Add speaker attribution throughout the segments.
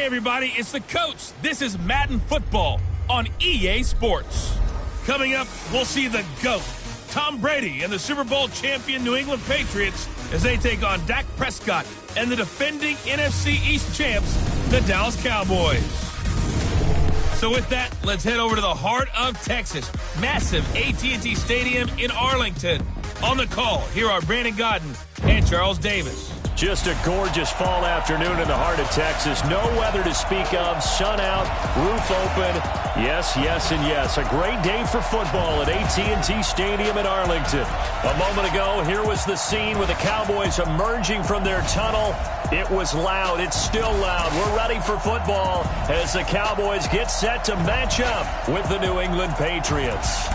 Speaker 1: Hey everybody, it's the coach. This is Madden Football on EA Sports. Coming up, we'll see the GOAT, Tom Brady, and the Super Bowl champion New England Patriots as they take on Dak Prescott and the defending NFC East champs, the Dallas Cowboys. So with that, let's head over to the heart of Texas, massive AT&T Stadium in Arlington. On the call, here are Brandon Godden and Charles Davis.
Speaker 2: Just a gorgeous fall afternoon in the heart of Texas. No weather to speak of. Sun out, roof open. Yes, yes, and yes. A great day for football at AT&T Stadium in Arlington. A moment ago, here was the scene with the Cowboys emerging from their tunnel. It was loud. It's still loud. We're ready for football as the Cowboys get set to match up with the New England Patriots.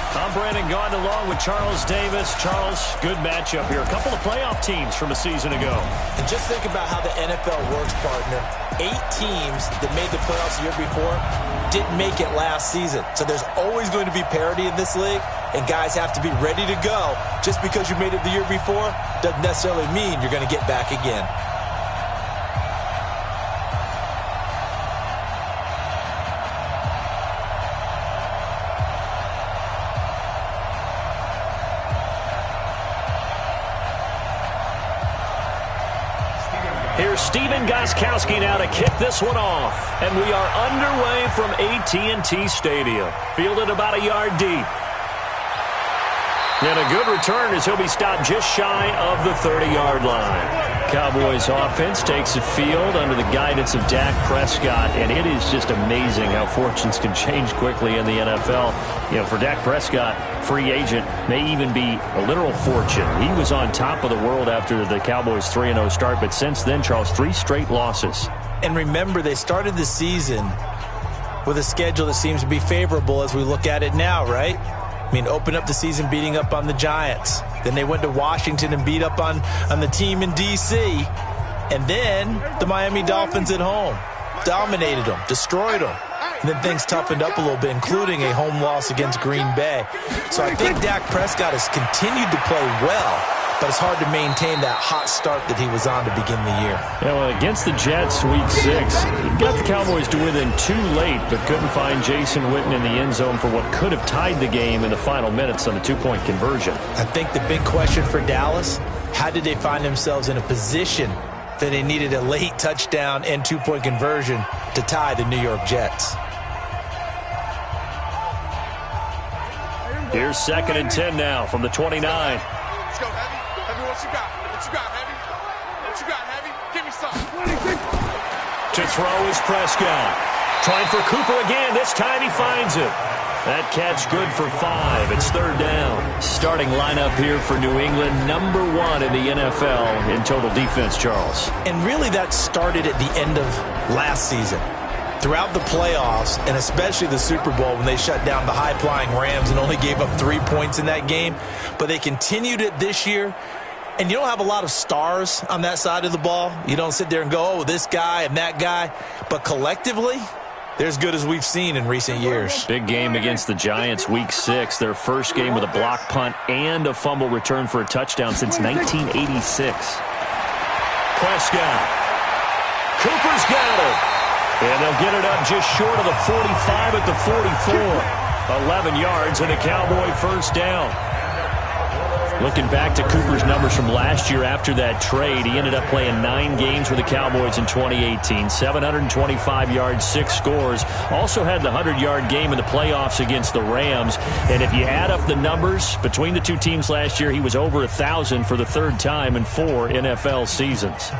Speaker 2: I'm Brandon Gaudin along with Charles Davis. Charles, good matchup here. A couple of playoff teams from a season ago.
Speaker 3: And just think about how the NFL works, partner. 8 teams that made the playoffs the year before didn't make it last season. So there's always going to be parity in this league, and guys have to be ready to go. Just because you made it the year before doesn't necessarily mean you're going to get back again.
Speaker 2: Here's Steven Gostkowski now to kick this one off. And we are underway from AT&T Stadium. Fielded about a yard deep. And a good return as he'll be stopped just shy of the 30-yard line. Cowboys offense takes the field under the guidance of Dak Prescott, and it is just amazing how fortunes can change quickly in the NFL. You know, for Dak Prescott, free agent may even be a literal fortune. He was on top of the world after the Cowboys' 3-0 start, but since then, Charles, 3 straight losses.
Speaker 3: And remember, they started the season with a schedule that seems to be favorable as we look at it now, right? I mean, open up the season beating up on the Giants. Then they went to Washington and beat up on the team in D.C. And then the Miami Dolphins at home. Dominated them, destroyed them. And then things toughened up a little bit, including a home loss against Green Bay. So I think Dak Prescott has continued to play well, but it's hard to maintain that hot start that he was on to begin the year.
Speaker 2: Yeah, well, against the Jets, Week 6, he got the Cowboys to within 2 late, but couldn't find Jason Witten in the end zone for what could have tied the game in the final minutes on a 2-point conversion.
Speaker 3: I think the big question for Dallas, how did they find themselves in a position that they needed a late touchdown and 2-point conversion to tie the New York Jets?
Speaker 2: Here's 2nd and 10 now from the 29.
Speaker 4: Let's go, Heavy. Heavy, what you got? What you got, Heavy? What you got, Heavy? Give me something.
Speaker 2: To throw is Prescott. Trying for Cooper again. This time he finds it. That catch good for 5. It's 3rd down. Starting lineup here for New England, number 1 in the NFL in total defense, Charles.
Speaker 3: And really that started at the end of last season. Throughout the playoffs, and especially the Super Bowl when they shut down the high-flying Rams and only gave up 3 points in that game. But they continued it this year. And you don't have a lot of stars on that side of the ball. You don't sit there and go, oh, this guy and that guy. But collectively, they're as good as we've seen in recent years.
Speaker 2: Big game against the Giants, Week 6. Their first game with a block punt and a fumble return for a touchdown since 1986. Prescott. Cooper's got it. And they'll get it up just short of the 45 at the 44. 11 yards and a Cowboy first down. Looking back to Cooper's numbers from last year after that trade, he ended up playing 9 games with the Cowboys in 2018. 725 yards, 6 scores. Also had the 100-yard game in the playoffs against the Rams. And if you add up the numbers between the 2 teams last year, he was over 1,000 for the 3rd time in 4 NFL seasons.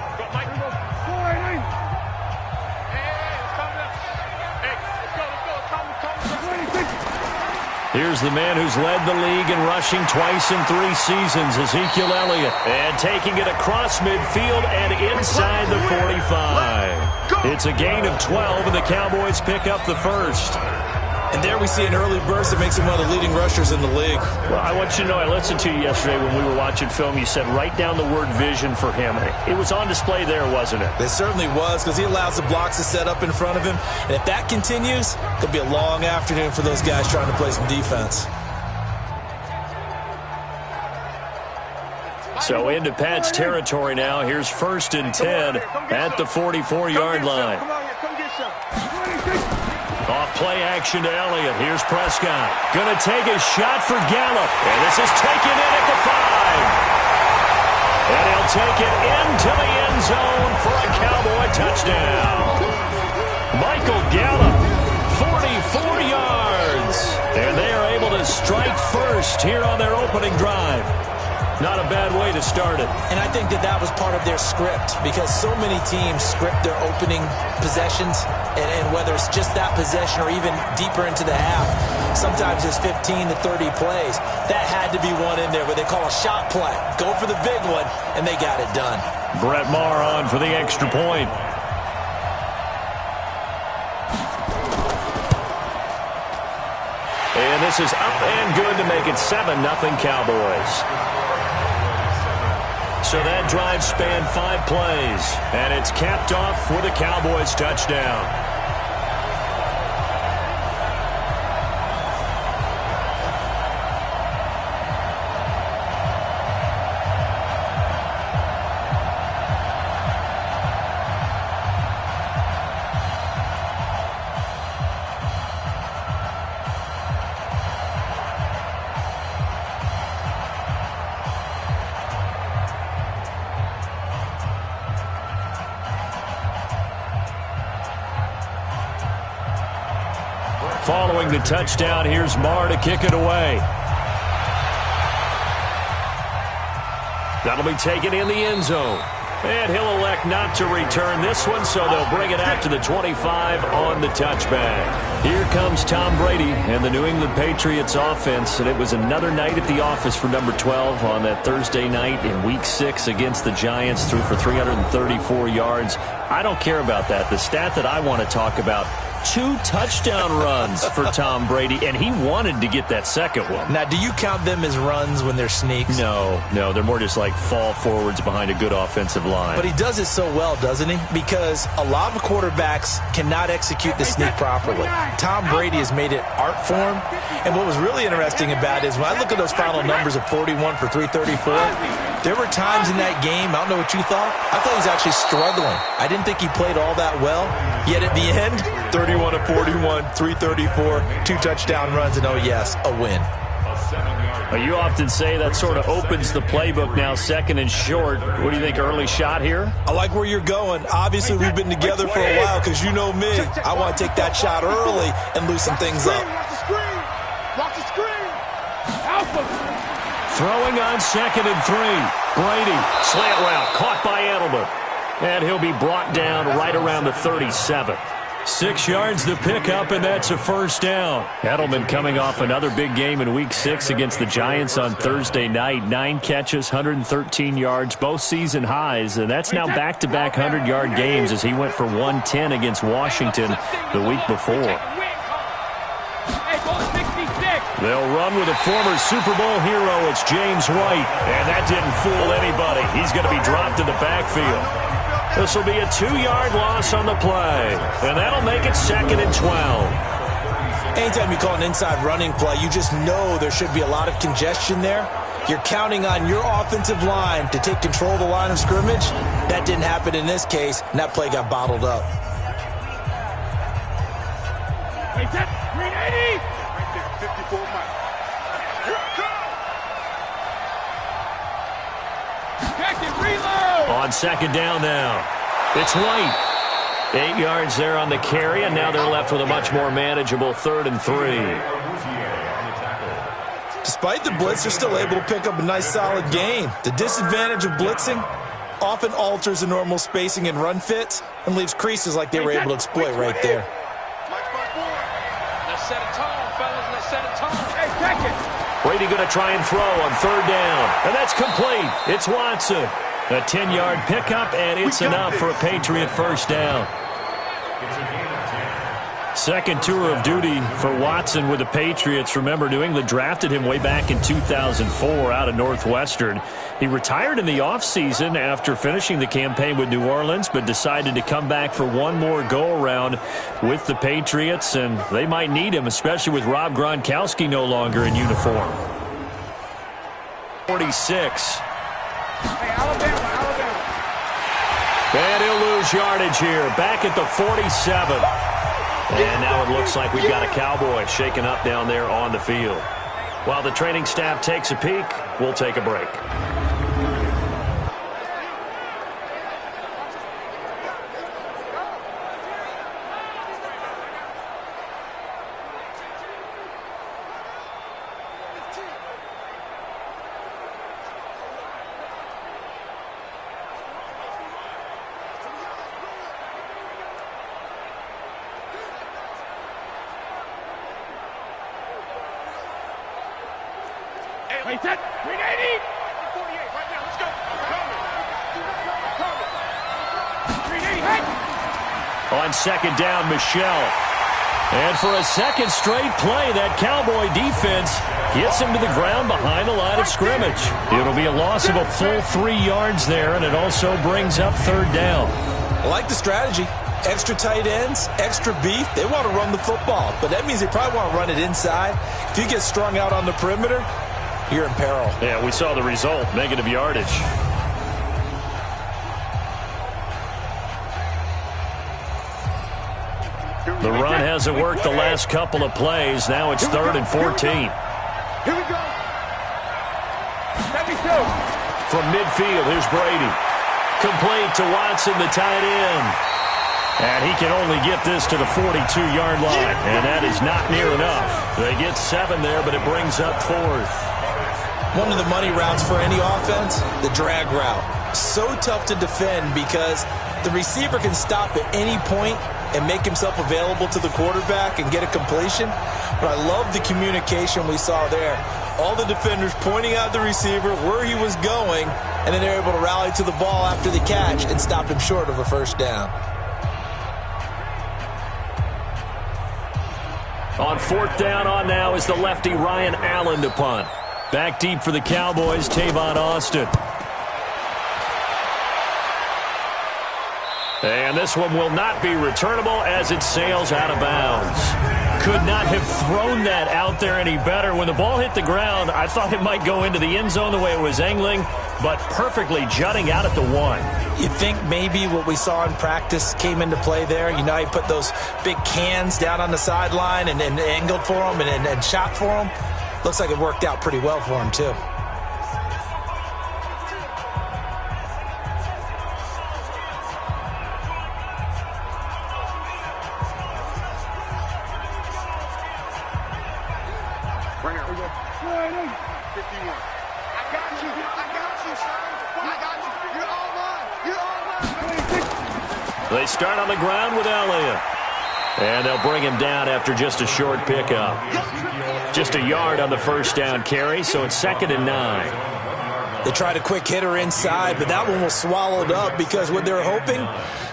Speaker 2: Here's the man who's led the league in rushing twice in 3 seasons, Ezekiel Elliott. And taking it across midfield and inside the 45. It's a gain of 12, and the Cowboys pick up the first.
Speaker 3: And there we see an early burst that makes him one of the leading rushers in the league.
Speaker 2: Well, I want you to know, I listened to you yesterday when we were watching film. You said write down the word vision for him. It was on display there, wasn't it?
Speaker 3: It certainly was, because he allows the blocks to set up in front of him. And if that continues, it'll be a long afternoon for those guys trying to play some defense.
Speaker 2: So into Pat's territory now. Here's 1st and 10 at the 44-yard line. Off play action to Elliott. Here's Prescott. Going to take a shot for Gallup. And this is taken in at the 5. And he'll take it into the end zone for a Cowboy touchdown. Michael Gallup, 44 yards. And they are able to strike first here on their opening drive. Not a bad way to start it.
Speaker 3: And I think that was part of their script, because so many teams script their opening possessions, and whether it's just that possession or even deeper into the half, sometimes it's 15 to 30 plays. That had to be one in there where they call a shot play. Go for the big one, and they got it done.
Speaker 2: Brett Maher on for the extra point. And this is up and good to make it 7-0 Cowboys. So that drive spanned 5 plays, and it's capped off with a Cowboys touchdown. Following the touchdown, here's Maher to kick it away. That'll be taken in the end zone. And he'll elect not to return this one, so they'll bring it out to the 25 on the touchback. Here comes Tom Brady and the New England Patriots offense, and it was another night at the office for number 12 on that Thursday night in Week 6 against the Giants. Threw for 334 yards. I don't care about that. The stat that I want to talk about, 2 touchdown runs for Tom Brady, and he wanted to get that second one.
Speaker 3: Now, do you count them as runs when they're sneaks?
Speaker 2: No, they're more just like fall forwards behind a good offensive line.
Speaker 3: But he does it so well, doesn't he? Because a lot of quarterbacks cannot execute the sneak properly. Tom Brady has made it art form. And what was really interesting about it is when I look at those final numbers of 41 for 334, there were times in that game, I don't know what you thought, I thought he was actually struggling. I didn't think he played all that well. Yet at the end, 31 of 41, 334, 2 touchdown runs, and oh yes, a win.
Speaker 2: You often say that sort of opens the playbook now, 2nd and short. What do you think, early shot here?
Speaker 3: I like where you're going. Obviously, we've been together for a while because you know me. I want to take that shot early and loosen things up.
Speaker 4: Watch the screen. Alpha.
Speaker 2: Throwing on 2nd and 3. Brady, slant route, caught by Edelman. And he'll be brought down right around the 37. 6 yards to pick up, and that's a first down. Edelman coming off another big game in Week 6 against the Giants on Thursday night. 9 catches, 113 yards, both season highs, and that's now back-to-back 100-yard games as he went for 110 against Washington the week before. They'll run with a former Super Bowl hero. It's James White, and that didn't fool anybody. He's going to be dropped in the backfield. This will be a 2-yard loss on the play, and that'll make it 2nd and 12.
Speaker 3: Anytime you call an inside running play, you just know there should be a lot of congestion there. You're counting on your offensive line to take control of the line of scrimmage. That didn't happen in this case, and that play got bottled up.
Speaker 4: Hey, that 380. Right there, 54 miles. Here it comes. Check it, reload.
Speaker 2: On 2nd down now, it's White. 8 yards there on the carry, and now they're left with a much more manageable 3rd and 3.
Speaker 3: Despite the blitz, they're still able to pick up a nice, solid gain. The disadvantage of blitzing often alters the normal spacing and run fits and leaves creases like they were able to exploit right there.
Speaker 4: Let's set a tone, fellas. Let's set a tone. Hey, check it.
Speaker 2: Brady going to try and throw on 3rd down, and that's complete. It's Watson. A 10-yard pickup, and it's enough for a Patriot first down. Second tour of duty for Watson with the Patriots. Remember, New England drafted him way back in 2004 out of Northwestern. He retired in the offseason after finishing the campaign with New Orleans, but decided to come back for one more go-around with the Patriots, and they might need him, especially with Rob Gronkowski no longer in uniform. 46. And he'll lose yardage here, back at the 47. And now it looks like we've got a Cowboy shaken up down there on the field. While the training staff takes a peek, we'll take a break.
Speaker 4: Wait, set. 380. 48 right now. Let's go.
Speaker 2: On second down, Michelle. And for a second straight play, that Cowboy defense gets him to the ground behind the line of scrimmage. It'll be a loss of a full 3 yards there, and it also brings up third down.
Speaker 3: I like the strategy. Extra tight ends, extra beef. They want to run the football, but that means they probably want to run it inside. If you get strung out on the perimeter, you're in peril.
Speaker 2: Yeah, we saw the result, negative yardage. The run hasn't worked the last couple of plays. Now it's 3rd and 14.
Speaker 4: Here we go.
Speaker 2: From midfield, here's Brady. Complete to Watson, the tight end. And he can only get this to the 42-yard line. And that is not near enough. They get 7 there, but it brings up 4th.
Speaker 3: One of the money routes for any offense, the drag route. So tough to defend because the receiver can stop at any point and make himself available to the quarterback and get a completion. But I love the communication we saw there. All the defenders pointing out the receiver, where he was going, and then they're able to rally to the ball after the catch and stop him short of a first down.
Speaker 2: On 4th down on now is the lefty Ryan Allen to punt. Back deep for the Cowboys, Tavon Austin. And this one will not be returnable as it sails out of bounds. Could not have thrown that out there any better. When the ball hit the ground, I thought it might go into the end zone the way it was angling, but perfectly jutting out at the 1.
Speaker 3: You think maybe what we saw in practice came into play there? You know, he put those big cans down on the sideline and angled for them and shot for them. Looks like it worked out pretty well for him, too.
Speaker 4: Right here. 51. I got you, son. I got you. You're all mine.
Speaker 2: They start on the ground with Elliott. And they'll bring him down after just a short pickup. Just a yard on the first down carry, so it's 2nd and 9.
Speaker 3: They tried a quick hitter inside, but that one was swallowed up because what they're hoping,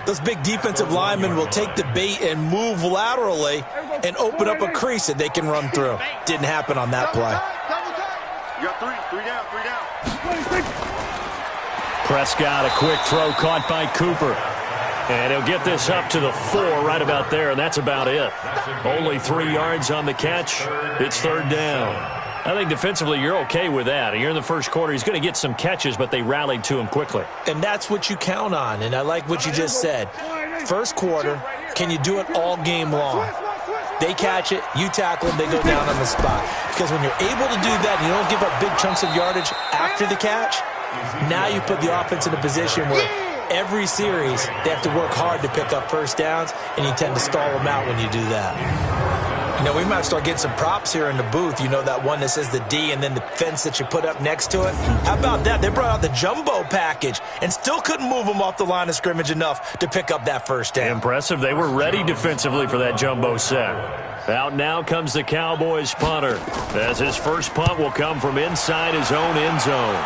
Speaker 3: those big defensive linemen will take the bait and move laterally and open up a crease that they can run through. Didn't happen on that play.
Speaker 4: You got 3 down.
Speaker 2: Prescott, a quick throw caught by Cooper. And he'll get this up to the 4 right about there, and that's about it. Only 3 yards on the catch. It's 3rd down. I think defensively you're okay with that. You're in the first quarter. He's going to get some catches, but they rallied to him quickly.
Speaker 3: And that's what you count on, and I like what you just said. First quarter, can you do it all game long? They catch it, you tackle them, they go down on the spot. Because when you're able to do that and you don't give up big chunks of yardage after the catch, now you put the offense in a position where every series, they have to work hard to pick up first downs, and you tend to stall them out when you do that. You know, we might start getting some props here in the booth. You know, that one that says the D and then the fence that you put up next to it. How about that? They brought out the jumbo package and still couldn't move them off the line of scrimmage enough to pick up that first down.
Speaker 2: Impressive. They were ready defensively for that jumbo set. Out now comes the Cowboys punter, as his first punt will come from inside his own end zone.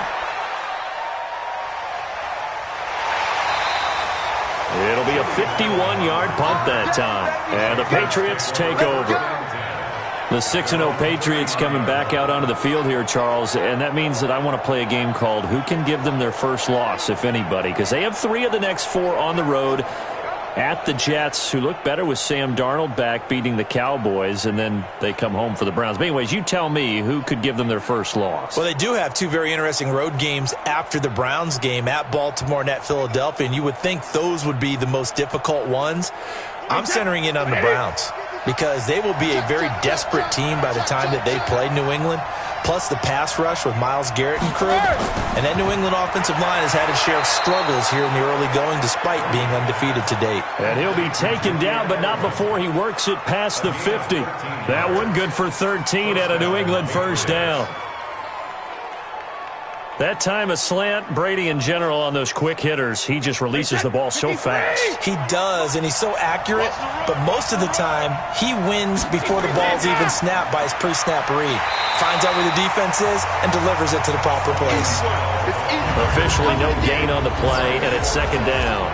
Speaker 2: It'll be a 51-yard punt that time. And the Patriots take over. The 6-0 Patriots coming back out onto the field here, Charles. And that means that I want to play a game called Who Can Give Them Their First Loss, if anybody. Because they have 3 of the next 4 on the road. At the Jets, who look better with Sam Darnold back beating the Cowboys, and then they come home for the Browns. But anyways, you tell me who could give them their first loss.
Speaker 3: Well, they do have two very interesting road games after the Browns game, at Baltimore and at Philadelphia, and you would think those would be the most difficult ones. I'm centering in on the Browns because they will be a very desperate team by the time that they play New England, plus the pass rush with Myles Garrett and crew. And that New England offensive line has had its share of struggles here in the early going despite being undefeated to date.
Speaker 2: And he'll be taken down, but not before he works it past the 50. That one good for 13 at a New England first down. That time a slant, Brady in general on those quick hitters, he just releases the ball so fast.
Speaker 3: He does, and he's so accurate, but most of the time he wins before the ball's even snapped by his pre-snap read. Finds out where the defense is and delivers it to the proper place.
Speaker 2: Officially no gain on the play, and it's second down.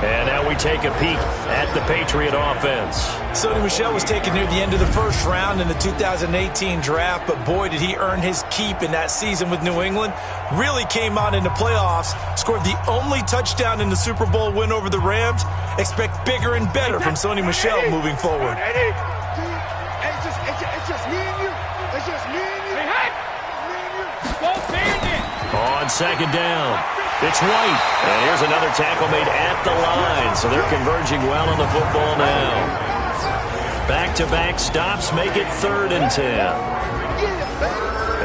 Speaker 2: And now we take a peek at the Patriot offense.
Speaker 3: Sony Michel was taken near the end of the first round in the 2018 draft, but boy, did he earn his keep in that season with New England. Really came out in the playoffs, scored the only touchdown in the Super Bowl win over the Rams. Expect bigger and better from Sony Michel moving forward.
Speaker 4: It's just me and you. It's just me and you. Go Bandit.
Speaker 2: On second down, it's White. And here's another tackle made at the line. So they're converging well on the football now. Back-to-back stops make it 3rd and 10.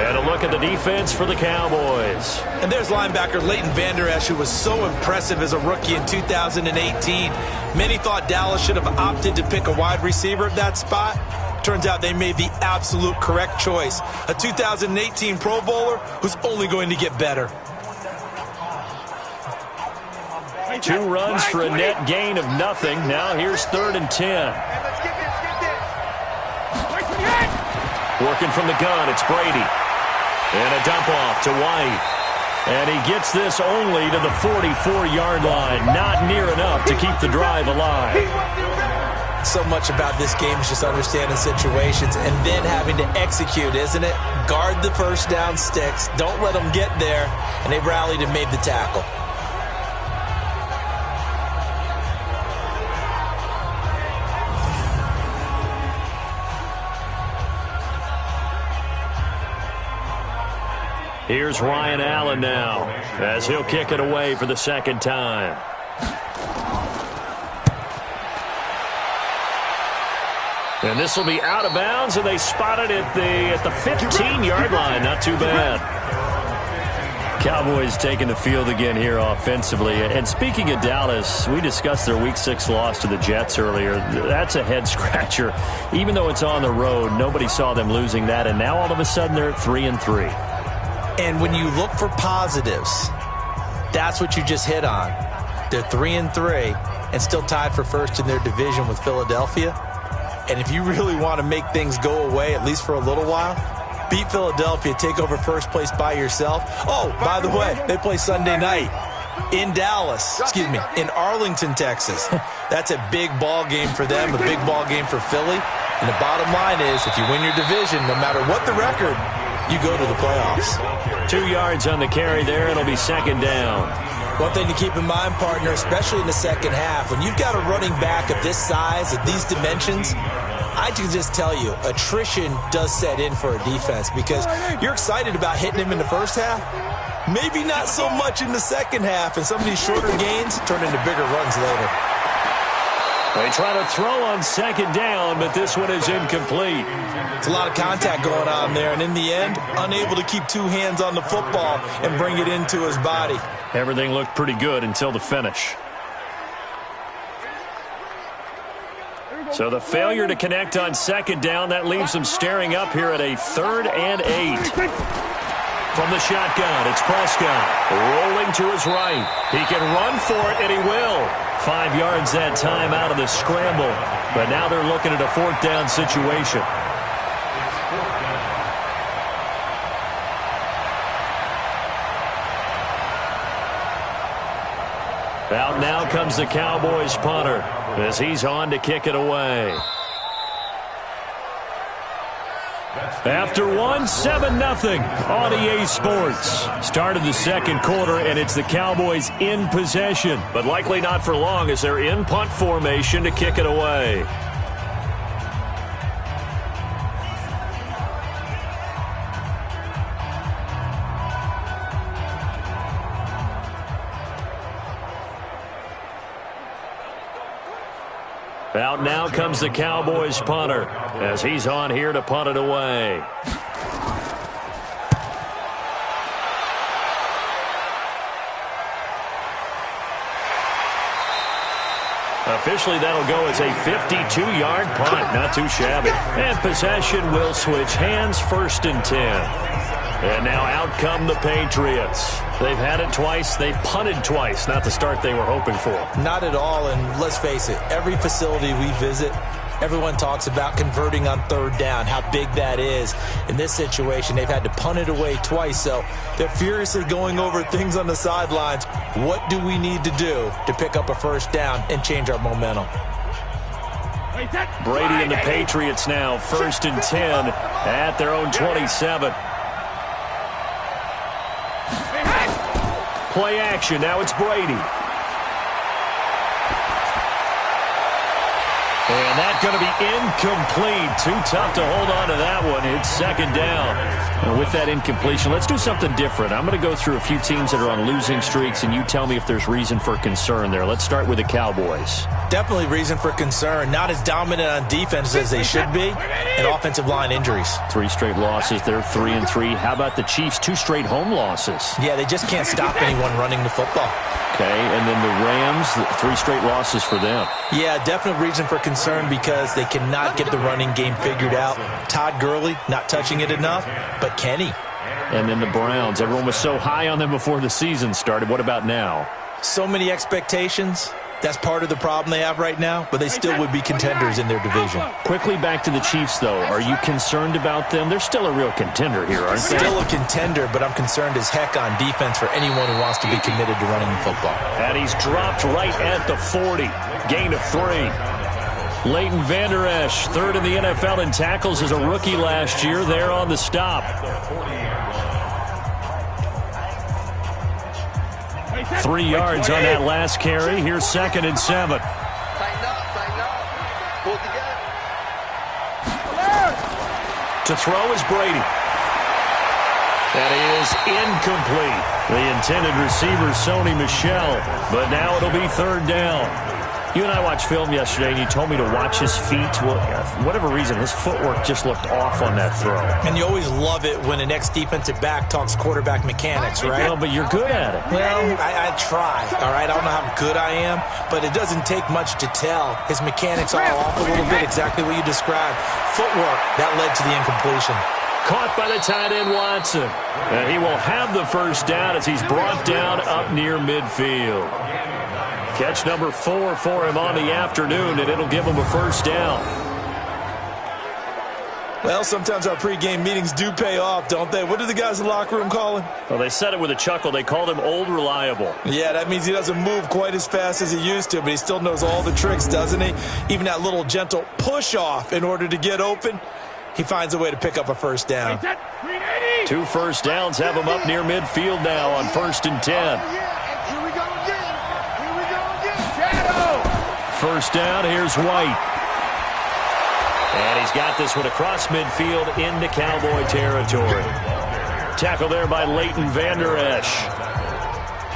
Speaker 2: And a look at the defense for the Cowboys.
Speaker 3: And there's linebacker Leighton Vander Esch, who was so impressive as a rookie in 2018. Many thought Dallas should have opted to pick a wide receiver at that spot. Turns out they made the absolute correct choice. A 2018 Pro Bowler who's only going to get better.
Speaker 2: 2 runs for a net gain of nothing. Now here's 3rd and 10. Working from the gun, it's Brady. And a dump off to White. And he gets this only to the 44-yard line. Not near enough to keep the drive alive.
Speaker 3: So much about this game is just understanding situations and then having to execute, isn't it? Guard the first down sticks. Don't let them get there. And they rallied and made the tackle.
Speaker 2: Here's Ryan Allen now as he'll kick it away for the second time. And this will be out of bounds, and they spot it at the 15-yard line. Not too bad. Cowboys taking the field again here offensively. And speaking of Dallas, we discussed their Week 6 loss to the Jets earlier. That's a head-scratcher. Even though it's on the road, nobody saw them losing that, and now all of a sudden they're at 3-3.
Speaker 3: And when you look for positives, that's what you just hit on. They're 3-3 and still tied for first in their division with Philadelphia. And if you really want to make things go away, at least for a little while, beat Philadelphia, take over first place by yourself. Oh, by the way, they play Sunday night in in Arlington, Texas. That's a big ball game for them, a big ball game for Philly. And the bottom line is, if you win your division, no matter what the record, you go to the playoffs.
Speaker 2: 2 yards on the carry there. It'll be second down.
Speaker 3: One thing to keep in mind, partner, especially in the second half, when you've got a running back of this size, of these dimensions, I can just tell you, attrition does set in for a defense because you're excited about hitting him in the first half. Maybe not so much in the second half, and some of these shorter gains turn into bigger runs later.
Speaker 2: They try to throw on second down, but this one is incomplete.
Speaker 3: It's a lot of contact going on there, and in the end, unable to keep 2 hands on the football and bring it into his body.
Speaker 2: Everything looked pretty good until the finish. So the failure to connect on second down, that leaves them staring up here at a 3rd and 8. From the shotgun, it's Prescott. Rolling to his right. He can run for it, and he will. 5 yards that time out of the scramble. But now they're looking at a 4th down situation. Out now comes the Cowboys punter as he's on to kick it away. After one, 7-0 on EA Sports. Start of the second quarter, and it's the Cowboys in possession. But likely not for long as they're in punt formation to kick it away. Out now comes the Cowboys punter as he's on here to punt it away. Officially, that'll go as a 52-yard punt. Not too shabby. And possession will switch hands, 1st and 10. And now out come the Patriots. They've had it twice. They've punted twice. Not the start they were hoping for.
Speaker 3: Not at all, and let's face it, every facility we visit, everyone talks about converting on 3rd down, how big that is. In this situation, they've had to punt it away twice, so they're furiously going over things on the sidelines. What do we need to do to pick up a 1st down and change our momentum?
Speaker 2: Brady and the Patriots now, 1st and 10 at their own 27. Play action. Now it's Brady. And that's going to be incomplete. Too tough to hold on to that one. It's 2nd down. And with that incompletion, let's do something different. I'm going to go through a few teams that are on losing streaks, and you tell me if there's reason for concern there. Let's start with the Cowboys.
Speaker 3: Definitely reason for concern. Not as dominant on defense as they should be, and offensive line injuries.
Speaker 2: 3 straight losses. They're 3-3. How about the Chiefs? 2 straight home losses.
Speaker 3: Yeah, they just can't stop anyone running the football.
Speaker 2: Okay, and then the Rams, 3 straight losses for them.
Speaker 3: Yeah, definite reason for concern because they cannot get the running game figured out. Todd Gurley not touching it enough, but Kenny.
Speaker 2: And then the Browns. Everyone was so high on them before the season started. What about now?
Speaker 3: So many expectations. That's part of the problem they have right now, but they still would be contenders in their division.
Speaker 2: Quickly back to the Chiefs, though. Are you concerned about them? They're still a real contender here, aren't they?
Speaker 3: Still a contender, but I'm concerned as heck on defense for anyone who wants to be committed to running the football.
Speaker 2: And he's dropped right at the 40. Gain of 3. Leighton Vander Esch, 3rd in the NFL in tackles as a rookie last year. There on the stop. 3 yards on that last carry. Here's 2nd and 7.
Speaker 4: Tighten up, tighten up. Pull together.
Speaker 2: To throw is Brady. That is incomplete. The intended receiver, Sony Michel. But now it'll be 3rd down. You and I watched film yesterday, and you told me to watch his feet. Well, for whatever reason, his footwork just looked off on that throw.
Speaker 3: And you always love it when an ex-defensive back talks quarterback mechanics, right?
Speaker 2: Well, but you're good at it.
Speaker 3: Well, I try, all right? I don't know how good I am, but it doesn't take much to tell. His mechanics are off a little bit, exactly what you described. Footwork, that led to the incompletion.
Speaker 2: Caught by the tight end, Watson. And he will have the 1st down as he's brought down up near midfield. Catch number 4 for him on the afternoon, and it'll give him a 1st down.
Speaker 3: Well, sometimes our pregame meetings do pay off, don't they? What do the guys in the locker room call him?
Speaker 2: Well, they said it with a chuckle. They called him Old Reliable.
Speaker 3: Yeah, that means he doesn't move quite as fast as he used to, but he still knows all the tricks, doesn't he? Even that little gentle push-off in order to get open, he finds a way to pick up a 1st down.
Speaker 2: 2 1st downs have him up near midfield now on 1st and 10. 1st down, here's White. And he's got this one across midfield into Cowboy territory. Tackle there by Leighton Vander Esch.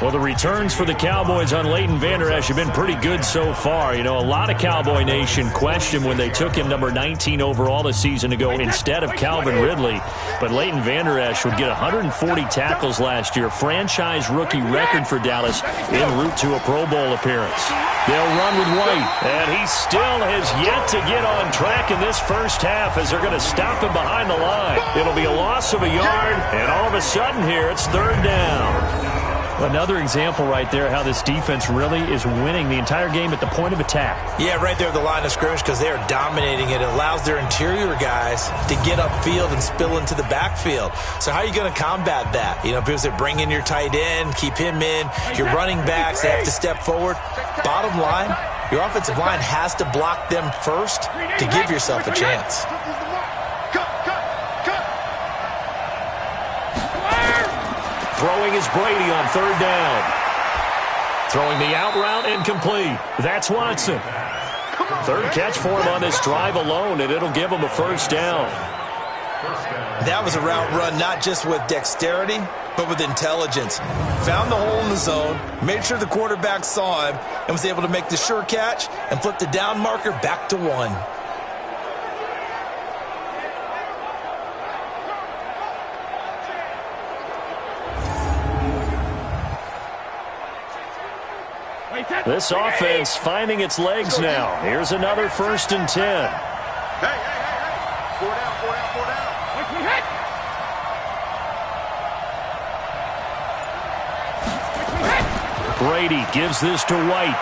Speaker 2: Well, the returns for the Cowboys on Leighton Vander Esch have been pretty good so far. You know, a lot of Cowboy Nation questioned when they took him number 19 overall a season ago instead of Calvin Ridley. But Leighton Vander Esch would get 140 tackles last year, franchise rookie record for Dallas, en route to a Pro Bowl appearance. They'll run with White, and he still has yet to get on track in this 1st half as they're going to stop him behind the line. It'll be a loss of a yard, and all of a sudden here it's 3rd down. Another example right there how this defense really is winning the entire game at the point of attack.
Speaker 3: Yeah, right there at the line of scrimmage because they are dominating it. It allows their interior guys to get upfield and spill into the backfield. So how are you going to combat that? You know, because they bring in your tight end, keep him in. Your running backs, they have to step forward. Bottom line, your offensive line has to block them first to give yourself a chance.
Speaker 2: Throwing is Brady on third down. Throwing the out route incomplete. That's Watson. Third catch for him on this drive alone, and it'll give him a first down.
Speaker 3: That was a route run not just with dexterity, but with intelligence. Found the hole in the zone, made sure the quarterback saw him, and was able to make the sure catch and flip the down marker back to 1.
Speaker 2: This offense finding its legs now. Here's another 1st and 10.
Speaker 4: Hey. 4 down.
Speaker 2: Brady gives this to White.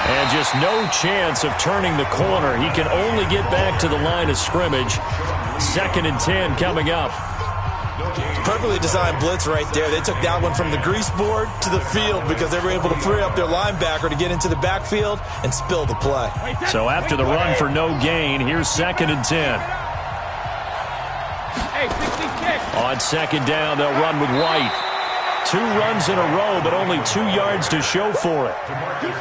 Speaker 2: And just no chance of turning the corner. He can only get back to the line of scrimmage. 2nd and 10 coming up.
Speaker 3: Perfectly designed blitz right there. They took that one from the grease board to the field because they were able to free up their linebacker to get into the backfield and spill the play.
Speaker 2: So after the run for no gain, here's 2nd and 10. On 2nd down, they'll run with White. 2 runs in a row, but only 2 yards to show for it.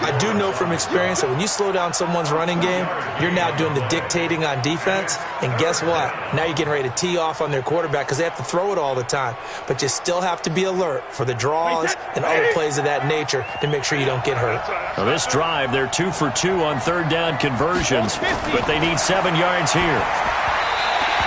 Speaker 3: I do know from experience that when you slow down someone's running game, you're now doing the dictating on defense. And guess what? Now you're getting ready to tee off on their quarterback because they have to throw it all the time. But you still have to be alert for the draws and other plays of that nature to make sure you don't get hurt.
Speaker 2: Now this drive, they're 2 for 2 on 3rd down conversions, but they need 7 yards here.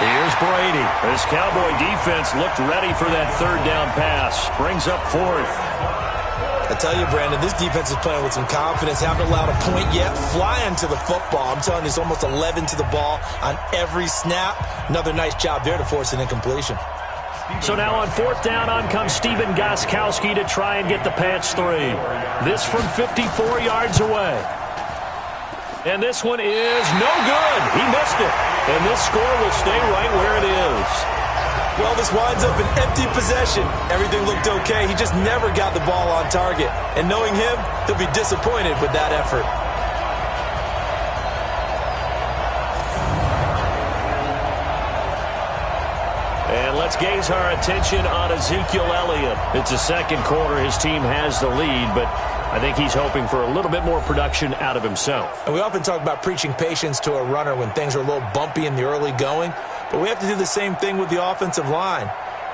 Speaker 2: Here's Brady. This Cowboy defense looked ready for that 3rd down pass. Brings up 4th.
Speaker 3: I tell you, Brandon, this defense is playing with some confidence. Haven't allowed a point yet. Flying to the football. I'm telling you, it's almost 11 to the ball on every snap. Another nice job there to force an incompletion.
Speaker 2: So now on 4th down, on comes Stephen Gostkowski to try and get the patch 3. This from 54 yards away. And this one is no good. He missed it. And this score will stay right where it is.
Speaker 3: Well, this winds up an empty possession. Everything looked okay. He just never got the ball on target. And knowing him, he'll be disappointed with that effort.
Speaker 2: And let's gaze our attention on Ezekiel Elliott. It's the 2nd quarter. His team has the lead, but I think he's hoping for a little bit more production out of himself.
Speaker 3: And we often talk about preaching patience to a runner when things are a little bumpy in the early going, but we have to do the same thing with the offensive line.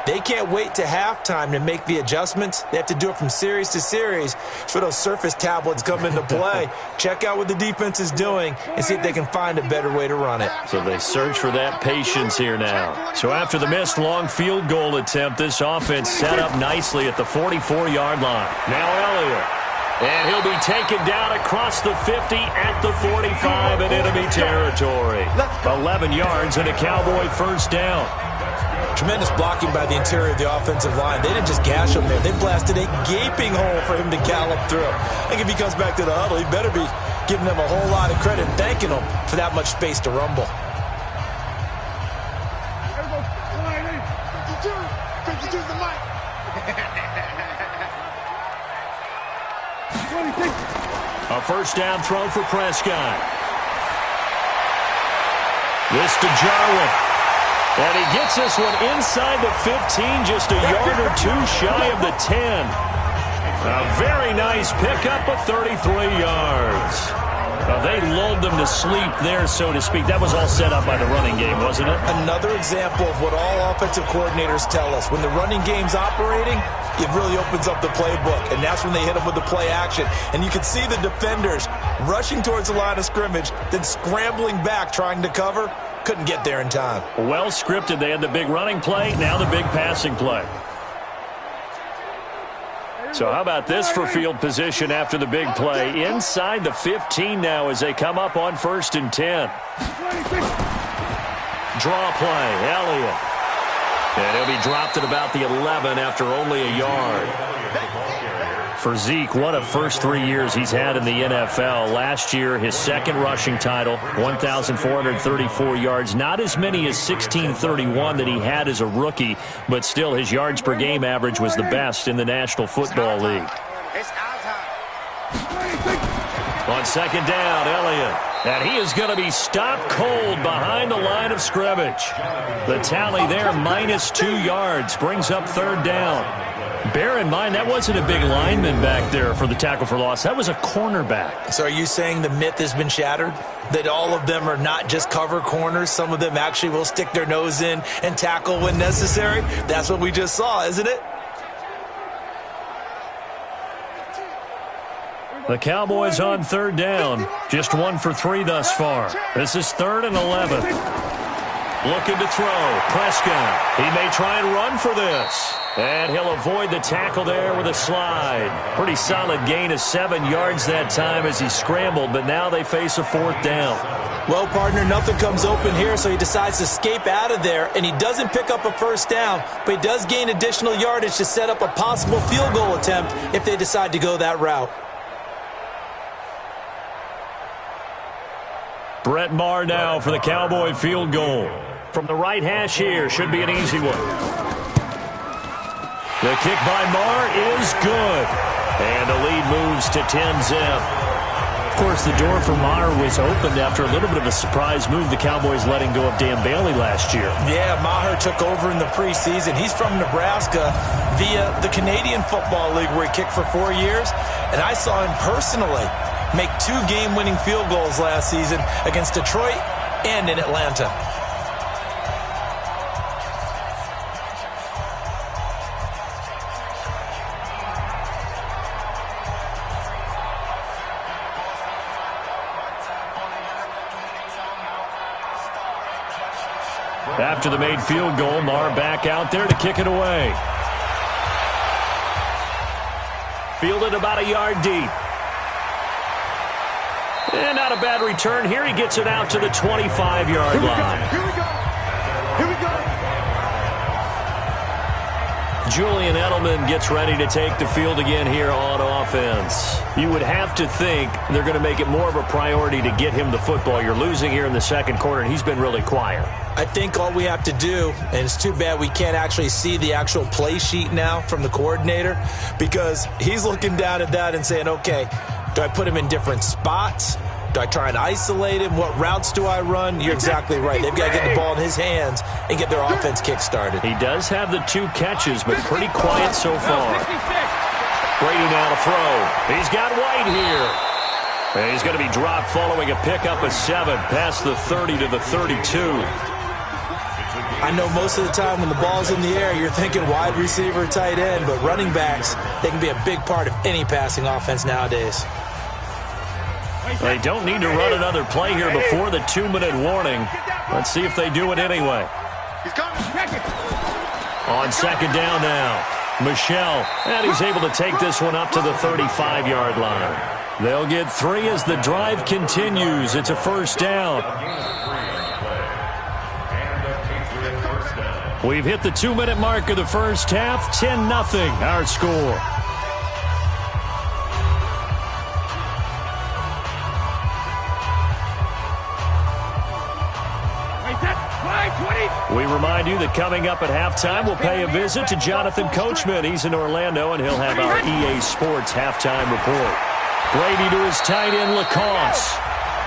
Speaker 3: They can't wait to halftime to make the adjustments. They have to do it from series to series for those surface tablets come into play. Check out what the defense is doing and see if they can find a better way to run it.
Speaker 2: So they search for that patience here now. So after the missed long field goal attempt, this offense set up nicely at the 44-yard line. Now Elliott. And he'll be taken down across the 50 at the 45 in enemy territory. 11 yards and a Cowboy 1st down.
Speaker 3: Tremendous blocking by the interior of the offensive line. They didn't just gash him there. They blasted a gaping hole for him to gallop through. I think if he comes back to the huddle, he better be giving them a whole lot of credit and thanking them for that much space to rumble.
Speaker 2: A 1st down throw for Prescott. This to Jarwin. And he gets this one inside the 15, just a yard or 2 shy of the 10. A very nice pickup of 33 yards. They lulled them to sleep there, so to speak. That was all set up by the running game, wasn't it?
Speaker 3: Another example of what all offensive coordinators tell us. When the running game's operating, it really opens up the playbook, and that's when they hit them with the play action. And you can see the defenders rushing towards the line of scrimmage, then scrambling back trying to cover. Couldn't get there in time.
Speaker 2: Well scripted. They had the big running play, now the big passing play. So how about this for field position after the big play? Inside the 15 now as they come up on 1st and 10. Draw play, Elliott. And he'll be dropped at about the 11 after only a yard. For Zeke, what a first 3 years he's had in the NFL. Last year, his 2nd rushing title, 1,434 yards. Not as many as 1,631 that he had as a rookie, but still his yards per game average was the best in the National Football League. On 2nd down, Elliott. And he is going to be stopped cold behind the line of scrimmage. The tally there, -2 yards, brings up 3rd down. Bear in mind, that wasn't a big lineman back there for the tackle for loss. That was a cornerback.
Speaker 3: So are you saying the myth has been shattered? That all of them are not just cover corners? Some of them actually will stick their nose in and tackle when necessary? That's what we just saw, isn't it?
Speaker 2: The Cowboys on third down. Just 1 for 3 thus far. This is 3rd and 11. Looking to throw. Prescott. He may try and run for this. And he'll avoid the tackle there with a slide. Pretty solid gain of 7 yards that time as he scrambled, but now they face a 4th down.
Speaker 3: Well, partner, nothing comes open here, so he decides to escape out of there, and he doesn't pick up a first down, but he does gain additional yardage to set up a possible field goal attempt if they decide to go that route.
Speaker 2: Brett Maher now for the Cowboy field goal. From the right hash here, should be an easy one. The kick by Maher is good. And the lead moves to 10-zip. Of course, the door for Maher was opened after a little bit of a surprise move. The Cowboys letting go of Dan Bailey last year.
Speaker 3: Yeah, Maher took over in the preseason. He's from Nebraska via the Canadian Football League where he kicked for 4 years. And I saw him personally make 2 game-winning field goals last season against Detroit and in Atlanta.
Speaker 2: After the made field goal, Maher back out there to kick it away. Fielded about a yard deep. And not a bad return here. He gets it out to the 25-yard line.
Speaker 4: Here we go. Here we go.
Speaker 2: Julian Edelman gets ready to take the field again here on offense. You would have to think they're going to make it more of a priority to get him the football. You're losing here in the second quarter, and he's been really quiet.
Speaker 3: I think all we have to do, and it's too bad we can't actually see the actual play sheet now from the coordinator, because he's looking down at that and saying, okay, do I put him in different spots? Do I try and isolate him? What routes do I run? You're exactly right. They've got to get the ball in his hands and get their offense kick-started.
Speaker 2: He does have the 2 catches, but pretty quiet so far. Brady now to throw. He's got White here. And he's going to be dropped following a pickup of 7 past the 30 to the 32.
Speaker 3: I know most of the time when the ball's in the air, you're thinking wide receiver, tight end, but running backs, they can be a big part of any passing offense nowadays.
Speaker 2: They don't need to run another play here before the 2-minute warning. Let's see if they do it anyway. On second down now, Michel, and he's able to take this one up to the 35-yard line. They'll get 3 as the drive continues. It's a first down. We've hit the 2-minute mark of the first half. 10-0 our score. We remind you that coming up at halftime, we'll pay a visit to Jonathan Coachman. He's in Orlando, and he'll have our EA Sports halftime report. Brady to his tight end, Lacoste.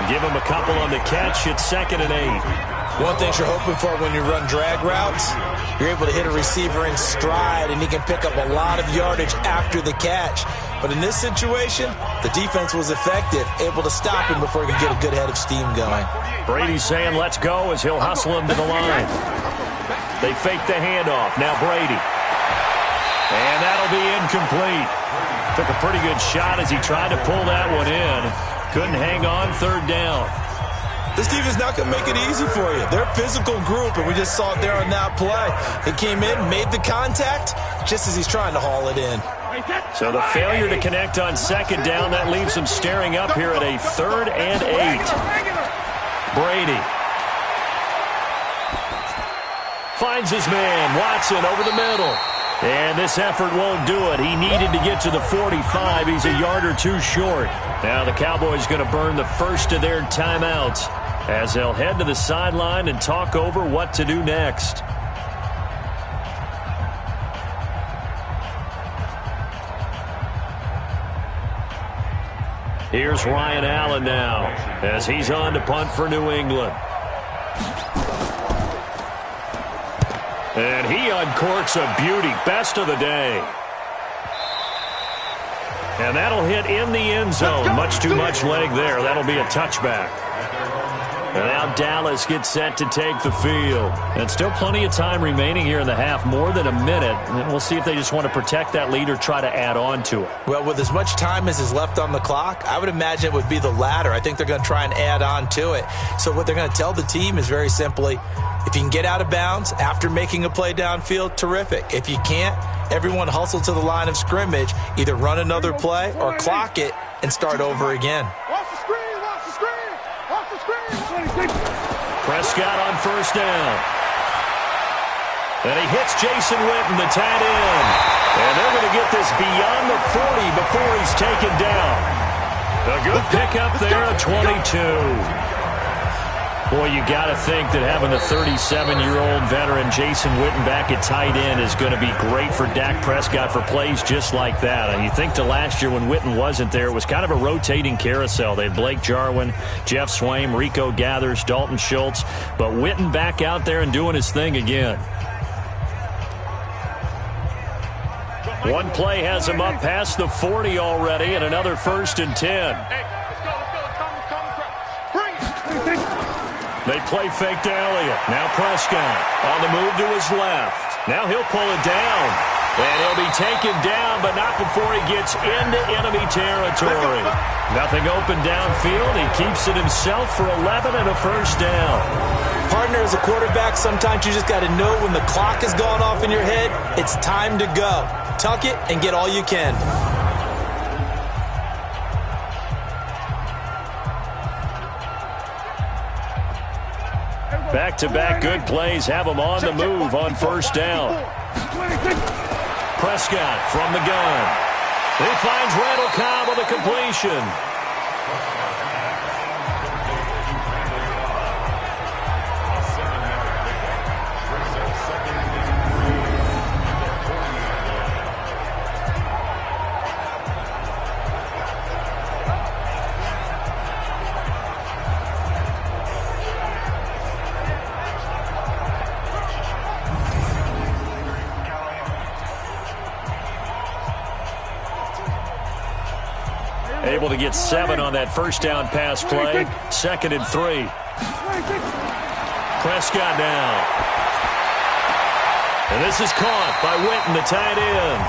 Speaker 2: Give him a couple on the catch. It's 2nd and 8.
Speaker 3: One thing you're hoping for when you run drag routes, you're able to hit a receiver in stride, and he can pick up a lot of yardage after the catch. But in this situation, the defense was effective, able to stop him before he could get a good head of steam going.
Speaker 2: Brady's saying let's go as he'll hustle him to the line. They fake the handoff. Now Brady. And that'll be incomplete. Took a pretty good shot as he tried to pull that one in. Couldn't hang on. 3rd down.
Speaker 3: This defense is not going to make it easy for you. They're a physical group, and we just saw it there on that play. He came in, made the contact, just as he's trying to haul it in.
Speaker 2: So the failure to connect on 2nd down, that leaves him staring up here at a 3rd and 8. Brady finds his man, Watson, over the middle. And this effort won't do it. He needed to get to the 45. He's a yard or 2 short. Now the Cowboys going to burn the first of their timeouts as they'll head to the sideline and talk over what to do next. Here's Ryan Allen now as he's on to punt for New England. And he uncorks a beauty. Best of the day. And that'll hit in the end zone. Much too much leg there. That'll be a touchback. And now Dallas gets set to take the field. And still plenty of time remaining here in the half, more than a minute. And we'll see if they just want to protect that lead or try to add on to it.
Speaker 3: Well, with as much time as is left on the clock, I would imagine it would be the latter. I think they're going to try and add on to it. So what they're going to tell the team is very simply, if you can get out of bounds after making a play downfield, terrific. If you can't, everyone hustle to the line of scrimmage, either run another play or clock it and start over again.
Speaker 2: Prescott on first down. And he hits Jason Witten, the tight end. And they're going to get this beyond the 40 before he's taken down. A good pickup there, a 22. Boy, you got to think that having the 37-year-old veteran Jason Witten back at tight end is going to be great for Dak Prescott for plays just like that. And you think to last year when Witten wasn't there, it was kind of a rotating carousel. They had Blake Jarwin, Jeff Swaim, Rico Gathers, Dalton Schultz. But Witten back out there and doing his thing again. One play has him up past the 40 already, and another 1st and 10. They play fake to Elliott. Now Prescott on the move to his left. Now he'll pull it down. And he'll be taken down, but not before he gets into enemy territory. Nothing open downfield. He keeps it himself for 11 and a 1st down.
Speaker 3: Partner, as a quarterback, sometimes you just got to know when the clock has gone off in your head, it's time to go. Tuck it and get all you can.
Speaker 2: Back-to-back good plays have him on the move on 1st down. Prescott from the gun. He finds Randall Cobb on the completion. Able to get 7 on that 1st down pass play. 2nd and 3. Prescott now. And this is caught by Witten, the tight end.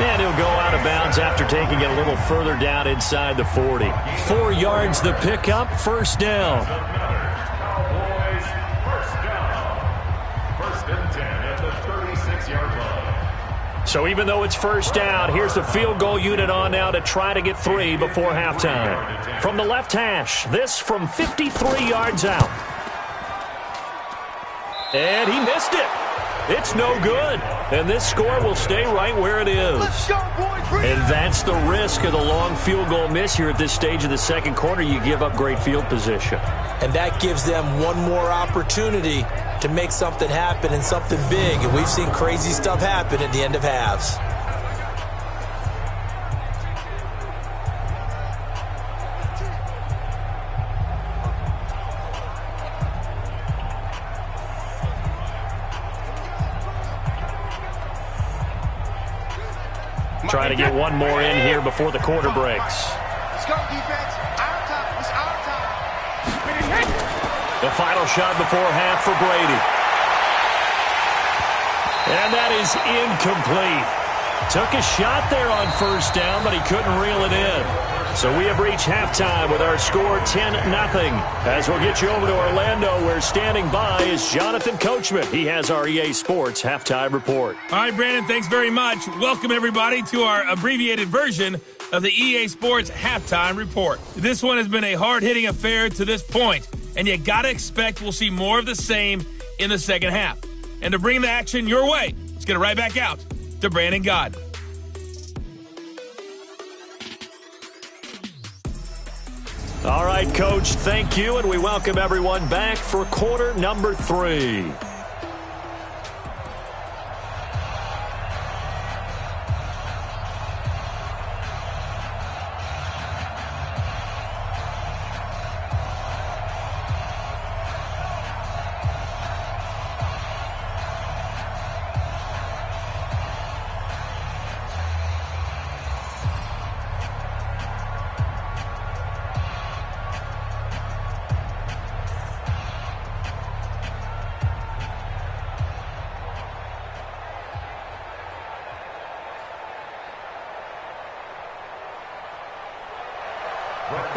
Speaker 2: And he'll go out of bounds after taking it a little further down inside the 40. 4 yards the pickup, 1st down.
Speaker 5: Cowboys, 1st down. 1st and 10 at the 36-yard line.
Speaker 2: So even though it's 1st down, here's the field goal unit on now to try to get 3 before halftime. From the left hash, this from 53 yards out. And he missed it. It's no good. And this score will stay right where it is.
Speaker 4: Let's go, boys.
Speaker 2: And that's the risk of the long field goal miss here at this stage of the 2nd quarter. You give up great field position.
Speaker 3: And that gives them one more opportunity to make something happen and something big. And we've seen crazy stuff happen at the end of halves.
Speaker 2: Try to get one more in here before the quarter breaks.
Speaker 4: Let's go, defense. Our time. It's our time.
Speaker 2: The final shot before half for Brady. And that is incomplete. Took a shot there on 1st down, but he couldn't reel it in. So we have reached halftime with our score 10-0. As we'll get you over to Orlando, where standing by is Jonathan Coachman. He has our EA Sports halftime report.
Speaker 1: All right, Brandon, thanks very much. Welcome, everybody, to our abbreviated version of the EA Sports halftime report. This one has been a hard-hitting affair to this point, and you got to expect we'll see more of the same in the 2nd half. And to bring the action your way, let's get it right back out to Brandon God.
Speaker 2: All right, Coach, thank you, and we welcome everyone back for quarter number 3.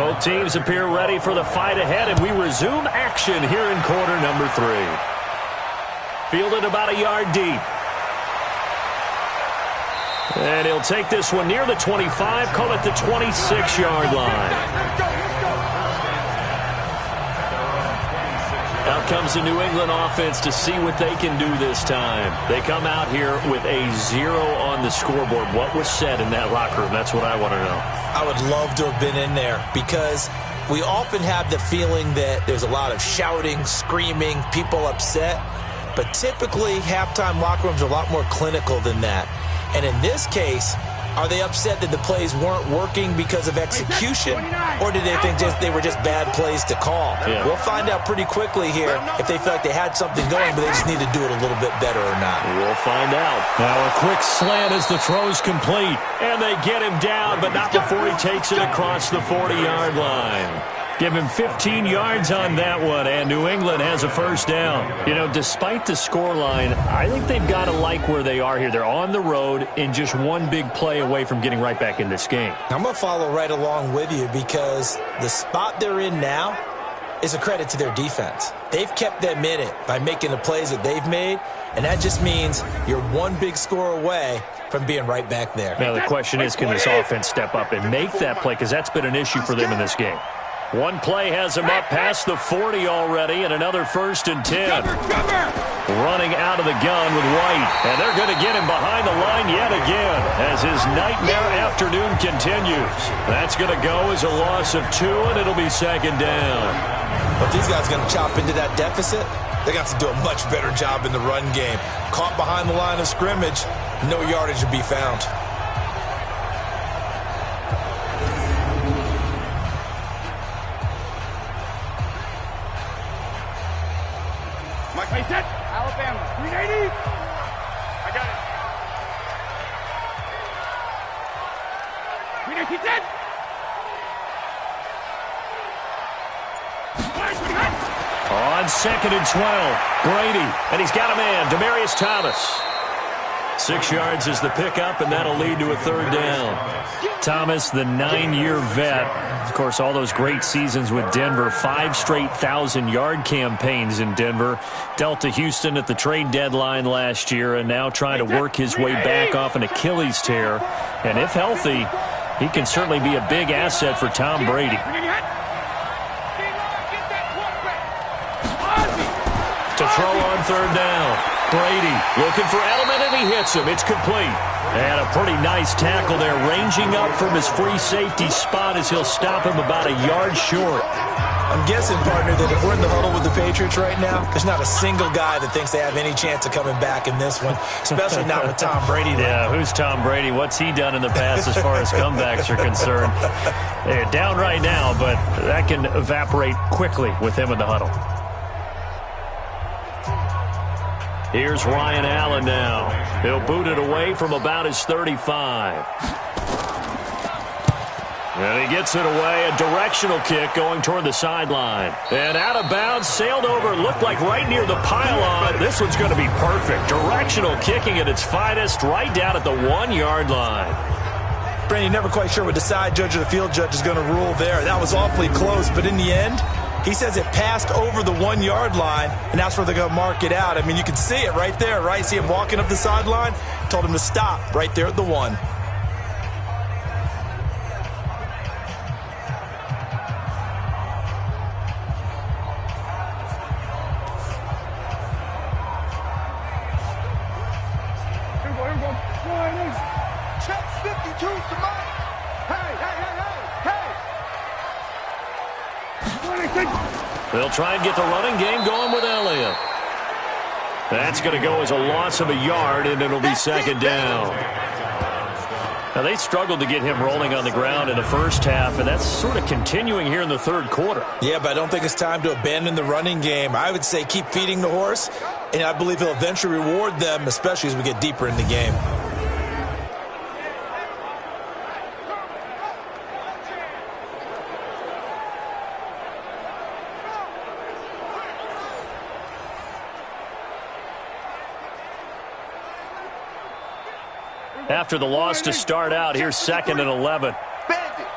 Speaker 2: Both teams appear ready for the fight ahead, and we resume action here in quarter number 3. Fielded about a yard deep. And he'll take this one near the 25, call it the 26-yard line. Out comes the New England offense to see what they can do this time. They come out here with a 0 on the scoreboard. What was said in that locker room? That's what I want to know.
Speaker 3: I would love to have been in there because we often have the feeling that there's a lot of shouting, screaming, people upset. But typically, halftime locker rooms are a lot more clinical than that. And in this case, are they upset that the plays weren't working because of execution, or did they think they were just bad plays to call?
Speaker 2: Yeah.
Speaker 3: We'll find out pretty quickly here if they feel like they had something going, but they just need to do it a little bit better or not.
Speaker 2: We'll find out. Now a quick slant as the throw's complete, and they get him down, but not before he takes it across the 40-yard line. Give him 15 yards on that one, and New England has a first down. You know, despite the scoreline, I think they've got to like where they are here. They're on the road and just one big play away from getting right back in this game.
Speaker 3: I'm going to follow right along with you because the spot they're in now is a credit to their defense. They've kept them in it by making the plays that they've made, and that just means you're one big score away from being right back there.
Speaker 2: Now the question is, can this offense step up and make that play, because that's been an issue for them in this game. One play has him up past the 40 already, and another 1st and 10. Running out of the gun with White, and they're going to get him behind the line yet again as his nightmare afternoon continues. That's going to go as a loss of 2, and it'll be 2nd down.
Speaker 3: But these guys are going to chop into that deficit. They got to do a much better job in the run game. Caught behind the line of scrimmage, no yardage to be found.
Speaker 4: Hey, set. Alabama. 380. I got it. 380, set.
Speaker 2: On 2nd and 12, Brady, and he's got a man, Demaryius Thomas. 6 yards is the pickup, and that'll lead to a 3rd down. Thomas, the 9-year vet. Of course, all those great seasons with Denver, 5 straight 1,000-yard campaigns in Denver. Dealt to Houston at the trade deadline last year, and now trying to work his way back off an Achilles tear. And if healthy, he can certainly be a big asset for Tom Brady. To throw on 3rd down. Brady looking for Edelman, and he hits him. It's complete. And a pretty nice tackle there, ranging up from his free safety spot as he'll stop him about a yard short.
Speaker 3: I'm guessing, partner, that if we're in the huddle with the Patriots right now, there's not a single guy that thinks they have any chance of coming back in this one, especially not with Tom Brady.
Speaker 2: Yeah, who's Tom Brady? What's he done in the past as far as comebacks are concerned? They're down right now, but that can evaporate quickly with him in the huddle. Here's Ryan Allen now. He'll boot it away from about his 35. And he gets it away. A directional kick going toward the sideline. And out of bounds, sailed over, looked like right near the pylon. This one's going to be perfect. Directional kicking at its finest, right down at the 1-yard line.
Speaker 3: Brandon, you're never quite sure what the side judge or the field judge is going to rule there. That was awfully close, but in the end, he says it passed over the 1-yard line, and that's where they're going to mark it out. I mean, you can see it right there, right? See him walking up the sideline? Told him to stop right there at the 1.
Speaker 4: Here we go. Check 52 to Mike. Hey.
Speaker 2: They'll try and get the running game going with Elliott. That's going to go as a loss of a yard, and it'll be 2nd down. Now, they struggled to get him rolling on the ground in the first half, and that's sort of continuing here in the 3rd quarter.
Speaker 3: Yeah, but I don't think it's time to abandon the running game. I would say keep feeding the horse, and I believe he'll eventually reward them, especially as we get deeper in the game.
Speaker 2: After the loss to start out, here's 2nd and 11.
Speaker 4: Bandit.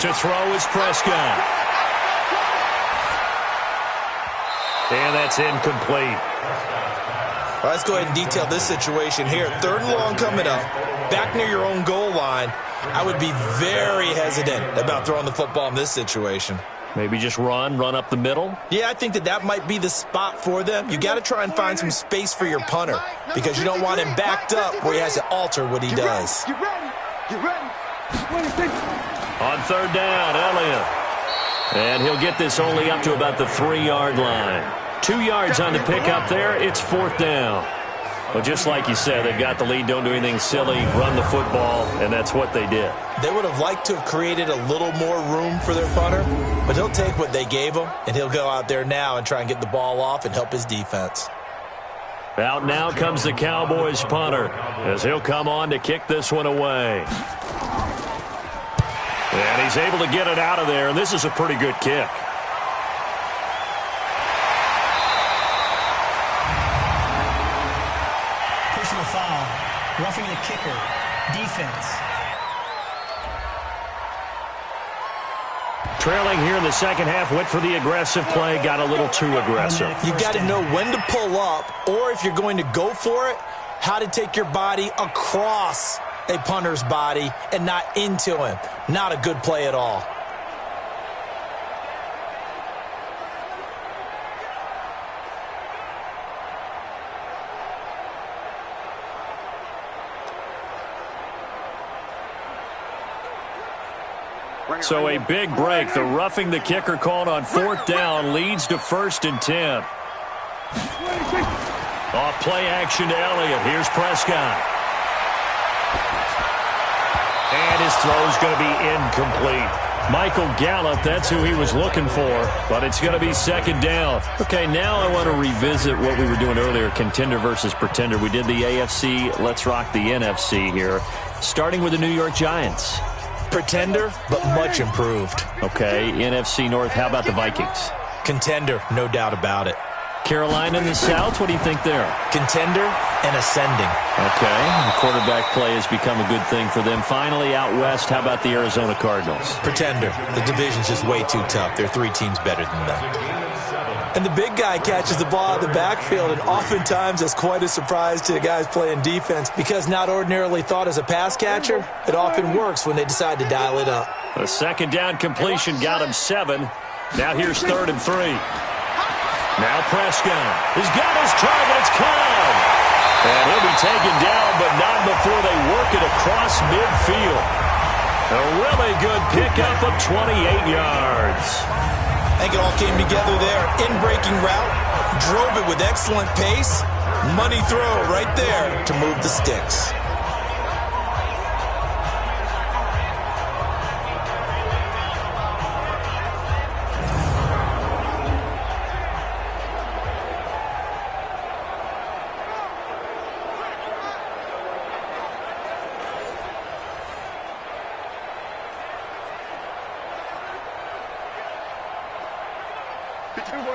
Speaker 2: To throw is Prescott. And that's incomplete.
Speaker 3: Well, let's go ahead and detail this situation here. 3rd and long coming up. Back near your own goal line. I would be very hesitant about throwing the football in this situation.
Speaker 2: Maybe just run up the middle?
Speaker 3: Yeah, I think that might be the spot for them. You got to try and find some space for your punter because you don't want him backed up where he has to alter what he does.
Speaker 4: Get ready. Get ready.
Speaker 2: On 3rd down, Elliott. And he'll get this only up to about the 3-yard line. 2 yards on the pickup there. It's 4th down. Well, just like you said, they've got the lead. Don't do anything silly. Run the football, and that's what they did.
Speaker 3: They would have liked to have created a little more room for their punter, but he'll take what they gave him, and he'll go out there now and try and get the ball off and help his defense.
Speaker 2: Out now comes the Cowboys punter as he'll come on to kick this one away. And he's able to get it out of there, and this is a pretty good kick.
Speaker 6: Personal foul, roughing the kicker, defense.
Speaker 2: Trailing here in the second half, went for the aggressive play, got a little too aggressive.
Speaker 3: You've got to know when to pull up, or if you're going to go for it, how to take your body across a punter's body and not into him. Not a good play at all.
Speaker 2: So a big break. The roughing the kicker called on 4th down leads to 1st and 10. Off play action to Elliott. Here's Prescott. And his throw's going to be incomplete. Michael Gallup, that's who he was looking for, but it's going to be 2nd down. Okay, now I want to revisit what we were doing earlier, contender versus pretender. We did the AFC, let's rock the NFC here, starting with the New York Giants.
Speaker 3: Pretender, but much improved.
Speaker 2: Okay, NFC North, how about the Vikings?
Speaker 3: Contender, no doubt about it.
Speaker 2: Carolina in the South, what do you think there?
Speaker 3: Contender and ascending.
Speaker 2: Okay, the quarterback play has become a good thing for them. Finally, out west, how about the Arizona Cardinals?
Speaker 3: Pretender. The division's just way too tough. There are 3 teams better than them. And the big guy catches the ball out of the backfield, and oftentimes that's quite a surprise to the guys playing defense because not ordinarily thought as a pass catcher, it often works when they decide to dial it up.
Speaker 2: A 2nd down completion got him 7. Now here's 3rd and 3. Now Prescott has got his target. It's caught. And he'll be taken down, but not before they work it across midfield. A really good pickup of 28 yards.
Speaker 3: I think it all came together there. In-breaking route, drove it with excellent pace. Money throw right there to move the sticks.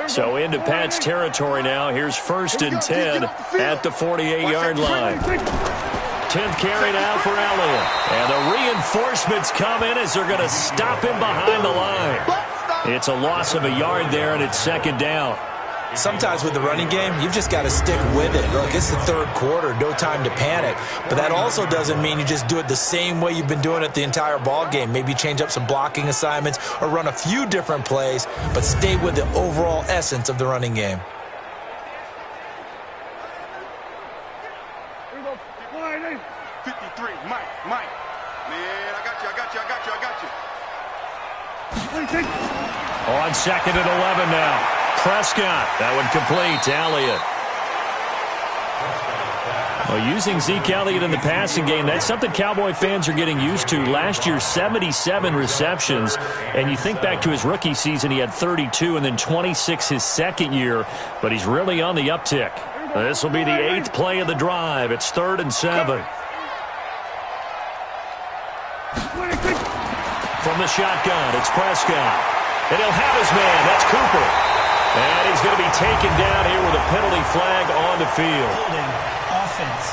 Speaker 2: So into Pat's territory now. Here's 1st and 10 at the 48-yard line. 10th carry now for Elliott. And the reinforcements come in as they're going to stop him behind the line. It's a loss of a yard there, and it's 2nd down.
Speaker 3: Sometimes with the running game, you've just got to stick with it. Look, it's the 3rd quarter, no time to panic. But that also doesn't mean you just do it the same way you've been doing it the entire ball game. Maybe change up some blocking assignments or run a few different plays, but stay with the overall essence of the running game.
Speaker 4: Here we go. 53, Mike. Man, I got you.
Speaker 2: On 2nd and 11 now. Prescott, that one complete to Elliott. Well, using Zeke Elliott in the passing game, that's something Cowboy fans are getting used to. Last year, 77 receptions, and you think back to his rookie season, he had 32 and then 26 his 2nd year, but he's really on the uptick. This will be the 8th play of the drive. It's 3rd and 7. From the shotgun, it's Prescott. And he'll have his man. That's Cooper. And he's going to be taken down here with a penalty flag on the field.
Speaker 6: Holding offense.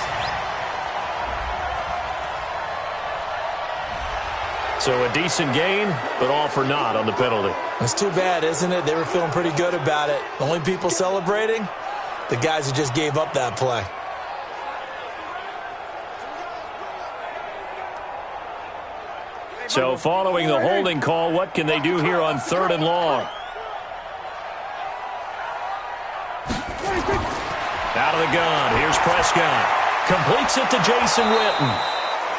Speaker 2: So a decent gain, but all for naught on the penalty.
Speaker 3: It's too bad, isn't it? They were feeling pretty good about it. The only people celebrating, the guys who just gave up that play.
Speaker 2: So following the holding call, what can they do here on 3rd and long? Out of the gun. Here's Prescott. Completes it to Jason Witten.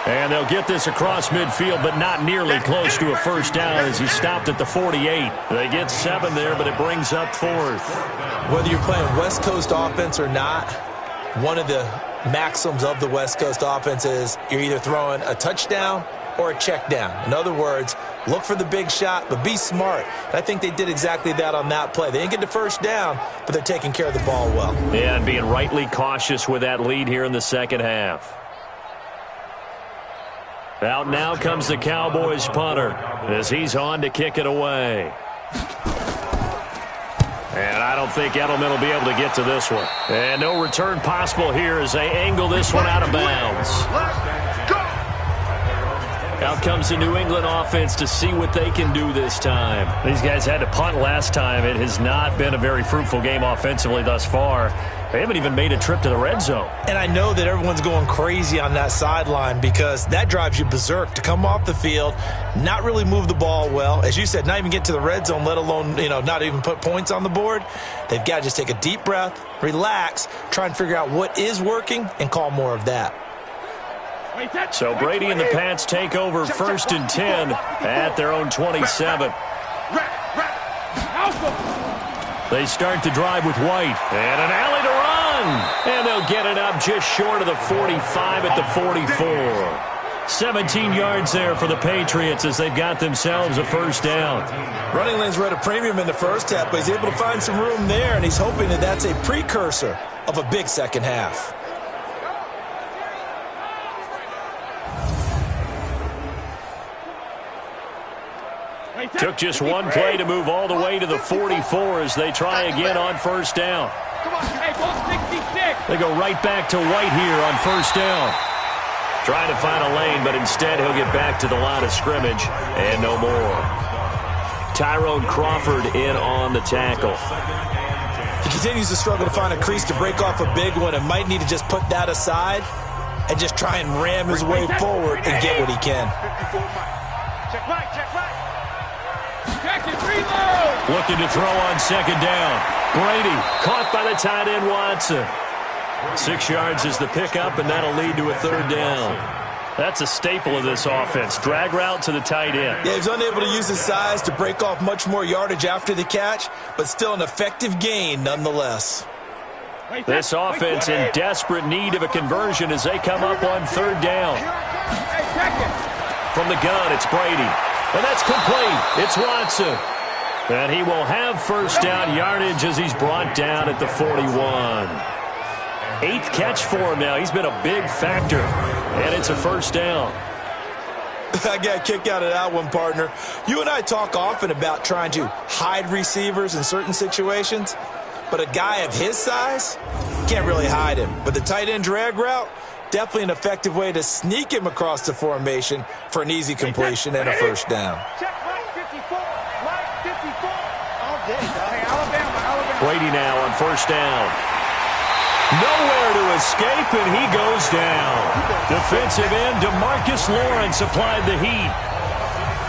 Speaker 2: And they'll get this across midfield, but not nearly close to a first down as he stopped at the 48. They get 7 there, but it brings up 4th.
Speaker 3: Whether you're playing West Coast offense or not, one of the maxims of the West Coast offense is you're either throwing a touchdown or a check down. In other words, look for the big shot, but be smart. And I think they did exactly that on that play. They didn't get the first down, but they're taking care of the ball well.
Speaker 2: Yeah, and being rightly cautious with that lead here in the second half. Out now comes the Cowboys punter as he's on to kick it away. And I don't think Edelman will be able to get to this one. And no return possible here as they angle this one out of bounds. Out comes the New England offense to see what they can do this time. These guys had to punt last time. It has not been a very fruitful game offensively thus far. They haven't even made a trip to the red zone. And
Speaker 3: I know that everyone's going crazy on that sideline because that drives you berserk to come off the field, not really move the ball well. As you said, not even get to the red zone, let alone, not even put points on the board. They've got to just take a deep breath, relax, try and figure out what is working, and call more of that.
Speaker 2: So Brady and the Pats take over 1st and 10 at their own 27. They start the drive with White. And an alley to run. And they'll get it up just short of the 45 at the 44. 17 yards there for the Patriots as they've got themselves a first down.
Speaker 3: Running lanes were at a premium in the first half, but he's able to find some room there, and he's hoping that that's a precursor of a big second half.
Speaker 2: Took just one play to move all the way to the 44 as they try again on first down. They go right back to White here on first down. Trying to find a lane, but instead he'll get back to the line of scrimmage and no more. Tyrone Crawford in on the tackle.
Speaker 3: He continues to struggle to find a crease to break off a big one and might need to just put that aside and just try and ram his way forward and get what he can.
Speaker 4: Check right, check right.
Speaker 2: Looking to throw on second down. Brady caught by the tight end Watson. 6 yards is the pickup, and that'll lead to a third down. That's a staple of this offense. Drag route to the tight end.
Speaker 3: Yeah, he's unable to use his size to break off much more yardage after the catch, but still an effective gain nonetheless.
Speaker 2: This offense in desperate need of a conversion as they come up on third down. From the gun, it's Brady. And that's complete. It's Watson. And he will have first down yardage as he's brought down at the 41. 8th catch for him now. He's been a big factor. And it's a first down.
Speaker 3: I got a kick out of that one, partner. You and I talk often about trying to hide receivers in certain situations. But a guy of his size, can't really hide him. But the tight end drag route, definitely an effective way to sneak him across the formation for an easy completion and a first down.
Speaker 2: Brady now on first down. Nowhere to escape, and he goes down. Defensive end DeMarcus Lawrence applied the heat.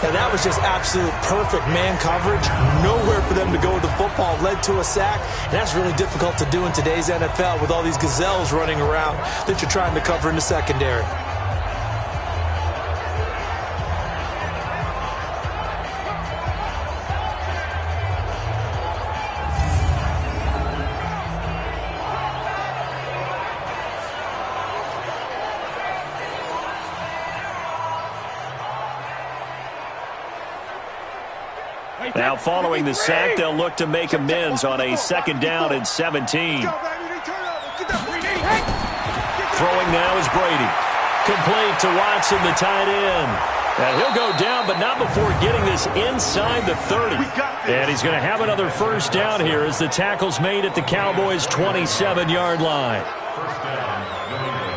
Speaker 3: And that was just absolute perfect man coverage. Nowhere for them to go with the football. Led to a sack. And that's really difficult to do in today's NFL with all these gazelles running around that you're trying to cover in the secondary.
Speaker 2: Now following the sack, they'll look to make amends on a second down and 17. Throwing now is Brady. Complete to Watson, the tight end. And he'll go down, but not before getting this inside the 30. And he's going to have another first down here as the tackle's made at the Cowboys' 27-yard line.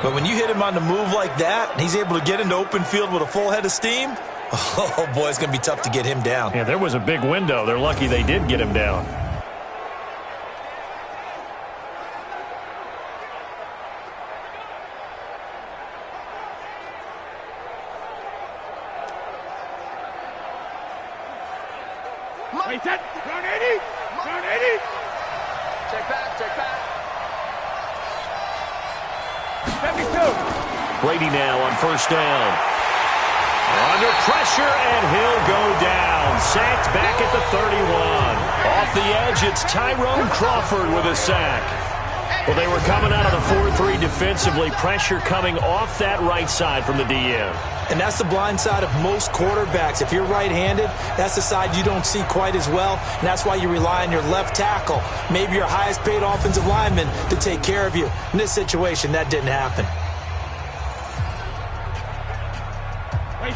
Speaker 3: But when you hit him on the move like that, and he's able to get into open field with a full head of steam, Oh, boy, it's going to be tough to get him down.
Speaker 2: Yeah, there was a big window. They're lucky they did get him down.
Speaker 4: Wait, that. Round 80. Round 80. Check back. Check back. 72.
Speaker 2: Brady now on first down. Under pressure, and he'll go down. Sacked back at the 31. Off the edge, it's Tyrone Crawford with a sack. Well, they were coming out of the 4-3 defensively. Pressure coming off that right side from the DM.
Speaker 3: And that's the blind side of most quarterbacks. If you're right-handed, that's the side you don't see quite as well. And that's why you rely on your left tackle, maybe your highest-paid offensive lineman, to take care of you. In this situation, that didn't happen.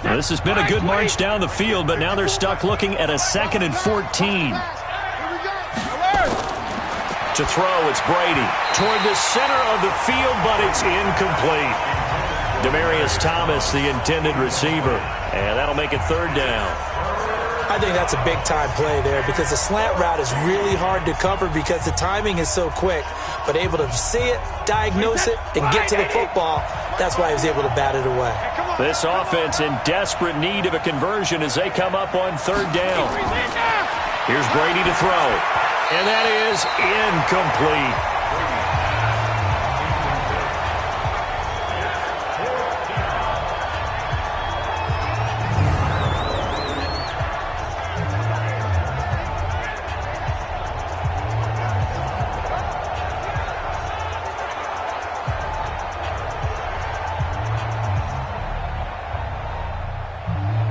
Speaker 2: Now, this has been a good march down the field, but now they're stuck looking at a 2nd and 14. To throw, it's Brady. Toward the center of the field, but it's incomplete. Demaryius Thomas, the intended receiver. And that'll make it 3rd down.
Speaker 3: I think that's a big-time play there because the slant route is really hard to cover because the timing is so quick. But able to see it, diagnose it, and get to the football, that's why he was able to bat it away.
Speaker 2: This offense in desperate need of a conversion as they come up on 3rd down. Here's Brady to throw. And that is incomplete.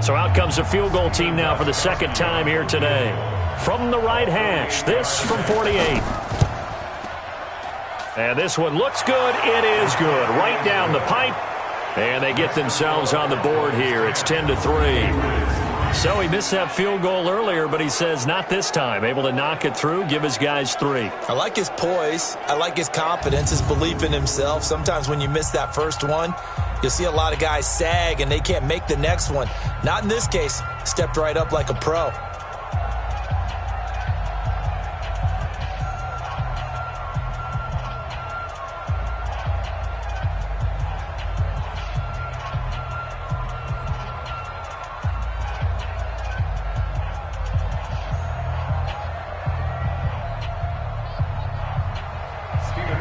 Speaker 2: So out comes a field goal team now for the 2nd time here today. From the right hash, this from 48. And this one looks good. It is good. Right down the pipe. And they get themselves on the board here. It's 10-3. So he missed that field goal earlier, but he says not this time. Able to knock it through, give his guys 3.
Speaker 3: I like his poise. I like his confidence, his belief in himself. Sometimes when you miss that first one, you'll see a lot of guys sag and they can't make the next one. Not in this case. Stepped right up like a pro.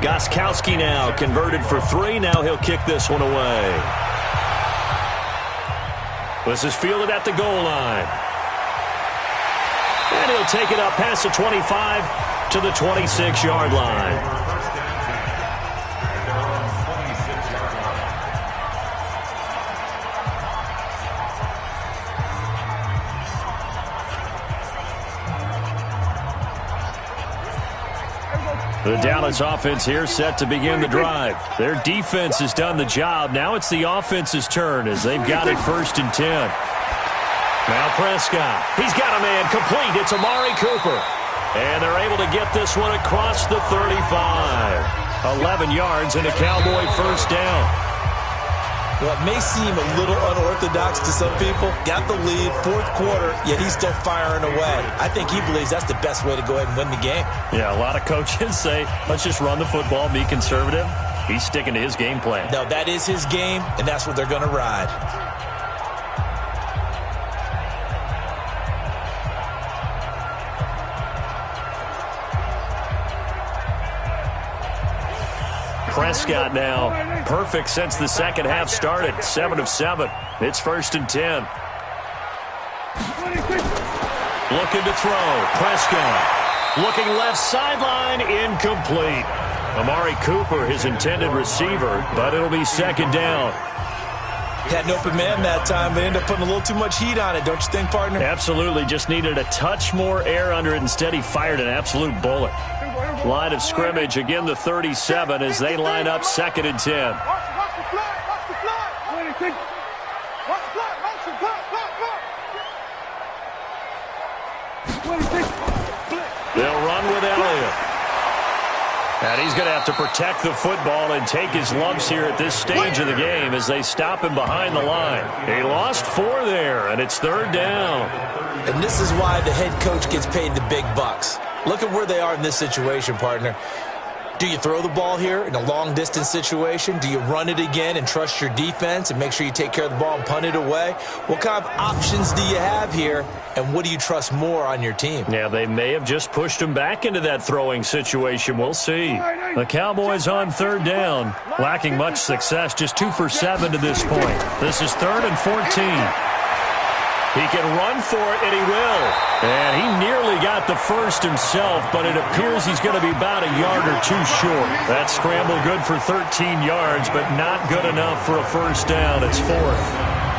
Speaker 2: Gostkowski now converted for 3. Now he'll kick this one away. This is fielded at the goal line. And he'll take it up past the 25 to the 26-yard line. The Dallas offense here set to begin the drive. Their defense has done the job. Now it's the offense's turn as they've got it 1st and 10. Now Prescott. He's got a man complete. It's Amari Cooper. And they're able to get this one across the 35. 11 yards and a Cowboy 1st down.
Speaker 3: Well, it may seem a little unorthodox to some people. Got the lead, 4th quarter, yet he's still firing away. I think he believes that's the best way to go ahead and win the game.
Speaker 2: Yeah, a lot of coaches say, let's just run the football, be conservative. He's sticking to his game plan.
Speaker 3: No, that is his game, and that's what they're going to ride.
Speaker 2: Prescott now perfect since the 2nd half started. 7 of 7. It's 1st and 10. Looking to throw. Prescott looking left sideline. Incomplete. Amari Cooper, his intended receiver, but it'll be 2nd down.
Speaker 3: Had an open man that time, but ended up putting a little too much heat on it, don't you think, partner?
Speaker 2: Absolutely. Just needed a touch more air under it. Instead, he fired an absolute bullet. Line of scrimmage, again the 37 as they line up 2nd and 10.
Speaker 4: Watch the flag. Watch the flag. Watch the flag. Watch the flag.
Speaker 2: They'll run with Elliott. And he's going to have to protect the football and take his lumps here at this stage of the game as they stop him behind the line. He lost 4 there, and it's 3rd down.
Speaker 3: And this is why the head coach gets paid the big bucks. Look at where they are in this situation, partner. Do you throw the ball here in a long-distance situation? Do you run it again and trust your defense and make sure you take care of the ball and punt it away? What kind of options do you have here, and what do you trust more on your team?
Speaker 2: Yeah, they may have just pushed him back into that throwing situation. We'll see. The Cowboys on 3rd down, lacking much success, just 2 for 7 to this point. This is 3rd and 14. He can run for it, and he will. And he nearly got the first himself, but it appears he's going to be about a yard or 2 short. That scramble good for 13 yards, but not good enough for a first down. It's 4th.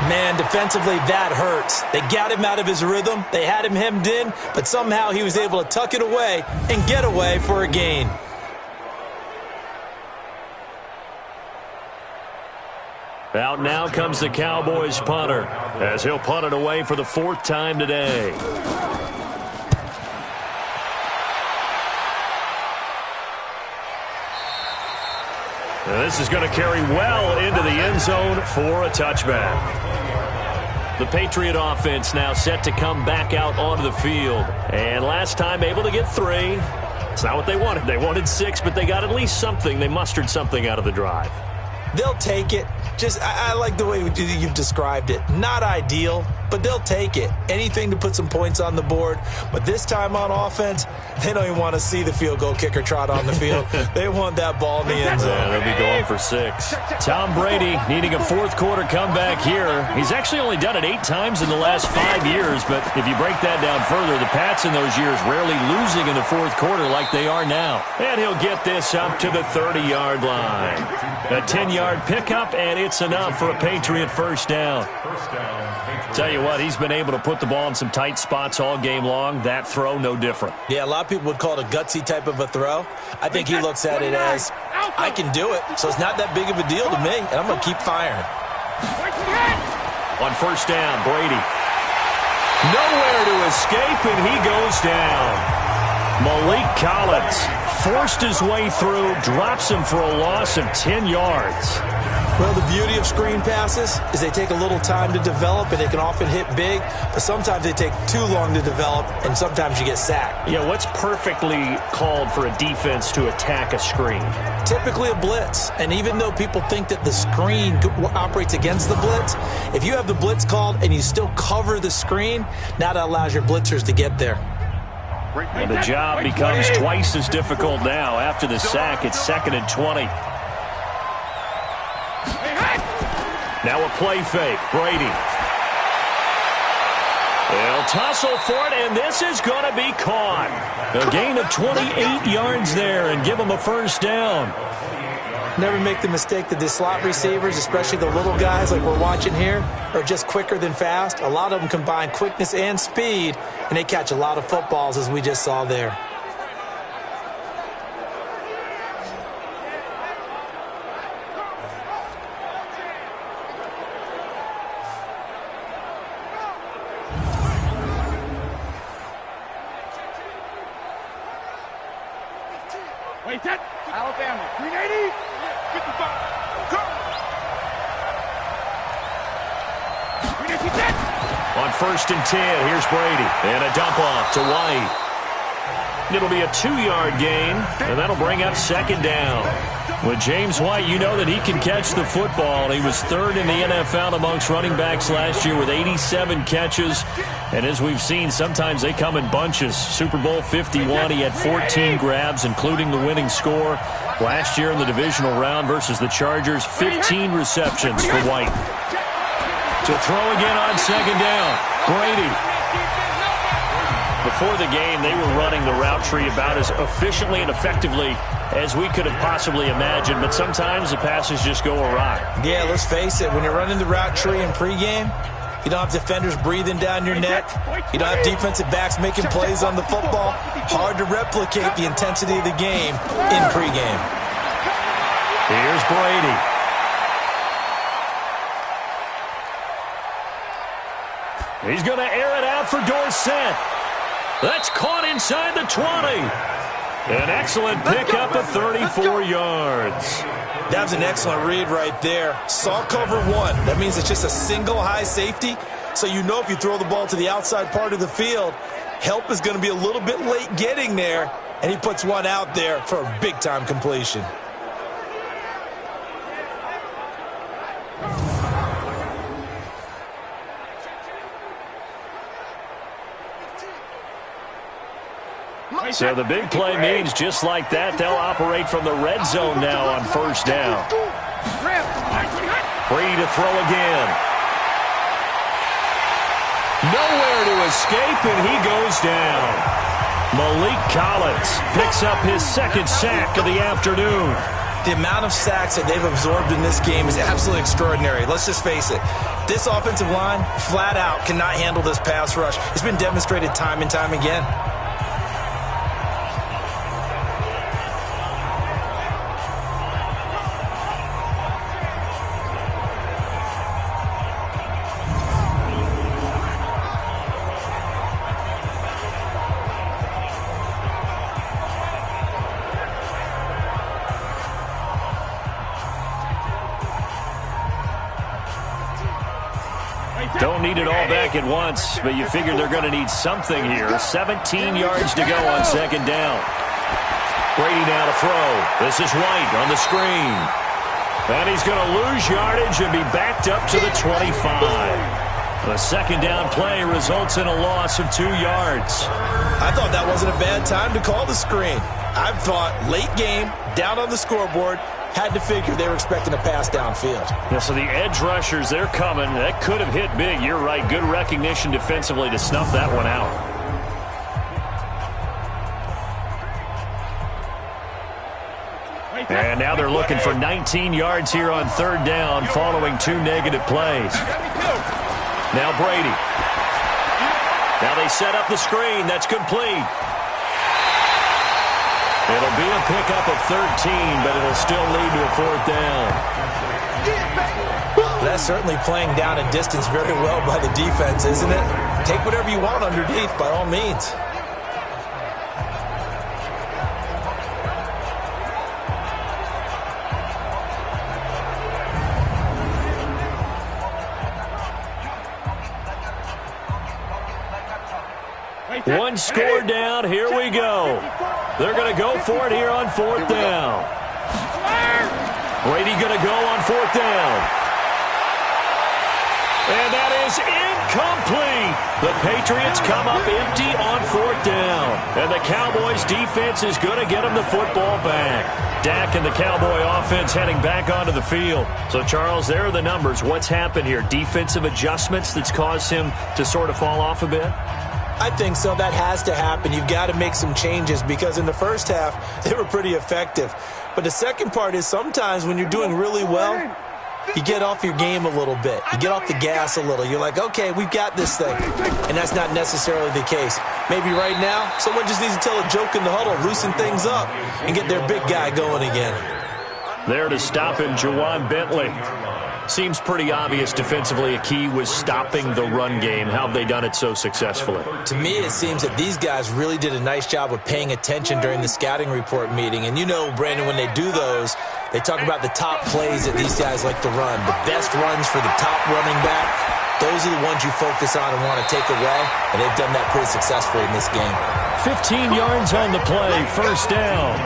Speaker 3: Man, defensively, that hurts. They got him out of his rhythm. They had him hemmed in, but somehow he was able to tuck it away and get away for a gain.
Speaker 2: Out now comes the Cowboys punter as he'll punt it away for the 4th time today. And this is going to carry well into the end zone for a touchback. The Patriot offense now set to come back out onto the field. And last time able to get 3. It's not what they wanted. They wanted 6, but they got at least something. They mustered something out of the drive.
Speaker 3: They'll take it. I like the way you've described it. Not ideal, but they'll take it. Anything to put some points on the board. But this time on offense, they don't even want to see the field goal kicker trot on the field. They want that ball in the end zone.
Speaker 2: Yeah, they'll be going for 6. Tom Brady needing a 4th quarter comeback here. He's actually only done it 8 times in the last 5 years, but if you break that down further, the Pats in those years rarely losing in the 4th quarter like they are now. And he'll get this up to the 30-yard line. A 10-yard pickup, and it's enough for a Patriot first down. Tell you what, he's been able to put the ball in some tight spots all game long. That throw, no different.
Speaker 3: Yeah, a lot of people would call it a gutsy type of a throw. I think he looks at it as, I can do it, so it's not that big of a deal to me, and I'm going to keep firing.
Speaker 2: On first down, Brady. Nowhere to escape, and he goes down. Malik Collins forced his way through, drops him for a loss of 10 yards.
Speaker 3: Well, the beauty of screen passes is they take a little time to develop, and they can often hit big, but sometimes they take too long to develop, and sometimes you get sacked.
Speaker 2: Yeah, what's perfectly called for a defense to attack a screen?
Speaker 3: Typically a blitz, and even though people think that the screen operates against the blitz, if you have the blitz called and you still cover the screen, now that allows your blitzers to get there.
Speaker 2: And the job becomes twice as difficult now. After the sack, it's 2nd and 20. Now a play fake. Brady. They'll tussle for it, and this is going to be caught. A gain of 28 yards there and give them a first down.
Speaker 3: Never make the mistake that the slot receivers, especially the little guys like we're watching here, are just quicker than fast. A lot of them combine quickness and speed, and they catch a lot of footballs, as we just saw there.
Speaker 4: Wait, that Alabama. 380. 55. Come. 380.
Speaker 2: On first and 10, here's Brady. And a dump off to White. It'll be a 2-yard gain, and that'll bring up 2nd down. With James White, you know that he can catch the football. He was 3rd in the NFL amongst running backs last year with 87 catches. And as we've seen, sometimes they come in bunches. Super Bowl 51, he had 14 grabs, including the winning score. Last year in the divisional round versus the Chargers, 15 receptions for White. To throw again on 2nd down, Brady. Before the game, they were running the route tree about as efficiently and effectively as we could have possibly imagined, but sometimes the passes just go awry.
Speaker 3: Yeah, let's face it, when you're running the route tree in pregame, you don't have defenders breathing down your neck. You don't have defensive backs making plays on the football. Hard to replicate the intensity of the game in pregame.
Speaker 2: Here's Brady. He's going to air it out for Dorsett. That's caught inside the 20. An excellent pickup of 34 yards.
Speaker 3: That was an excellent read right there. Saw cover one. That means it's just a single high safety. So you know if you throw the ball to the outside part of the field, help is going to be a little bit late getting there. And he puts one out there for a big-time completion.
Speaker 2: So the big play means just like that, they'll operate from the red zone now on first down. Free to throw again. Nowhere to escape, and he goes down. Malik Collins picks up his second sack of the afternoon.
Speaker 3: The amount of sacks that they've absorbed in this game is absolutely extraordinary. Let's just face it. This offensive line, flat out, cannot handle this pass rush. It's been demonstrated time and time again.
Speaker 2: Don't need it all back at once, but you figure they're going to need something here. 17 yards to go on second down. Brady now to throw. This is White on the screen. And he's going to lose yardage and be backed up to the 25. The second down play results in a loss of 2 yards.
Speaker 3: I thought that wasn't a bad time to call the screen. I thought late game, down on the scoreboard, had to figure they were expecting a pass downfield.
Speaker 2: Yeah, so the edge rushers, they're coming. That could have hit big. You're right. Good recognition defensively to snuff that one out. And now they're looking for 19 yards here on third down following 2 negative plays. Now Brady. Now they set up the screen. That's complete. It'll be a pickup of 13, but it'll still lead to a fourth down.
Speaker 3: That's certainly playing down a distance very well by the defense, isn't it? Take whatever you want underneath, by all means.
Speaker 2: One score down. Here we go. They're going to go for it here on fourth down. Brady going to go on fourth down. And that is incomplete. The Patriots come up empty on fourth down. And the Cowboys defense is going to get them the football back. Dak and the Cowboy offense heading back onto the field. So, Charles, there are the numbers. What's happened here? Defensive adjustments that's caused him to sort of fall off a bit?
Speaker 3: I think so. That has to happen. You've got to make some changes because in the first half, they were pretty effective. But the second part is sometimes when you're doing really well, you get off your game a little bit. You get off the gas a little. You're like, okay, we've got this thing. And that's not necessarily the case. Maybe right now, someone just needs to tell a joke in the huddle, loosen things up, and get their big guy going again.
Speaker 2: There to stop him, Juwan Bentley. Seems pretty obvious defensively a key was stopping the run game. How have they done it so successfully?
Speaker 3: To me, it seems that these guys really did a nice job of paying attention during the scouting report meeting. And you know, Brandon, when they do those, they talk about the top plays that these guys like to run. The best runs for the top running back, those are the ones you focus on and want to take away. And they've done that pretty successfully in this game.
Speaker 2: 15 yards on the play, first down.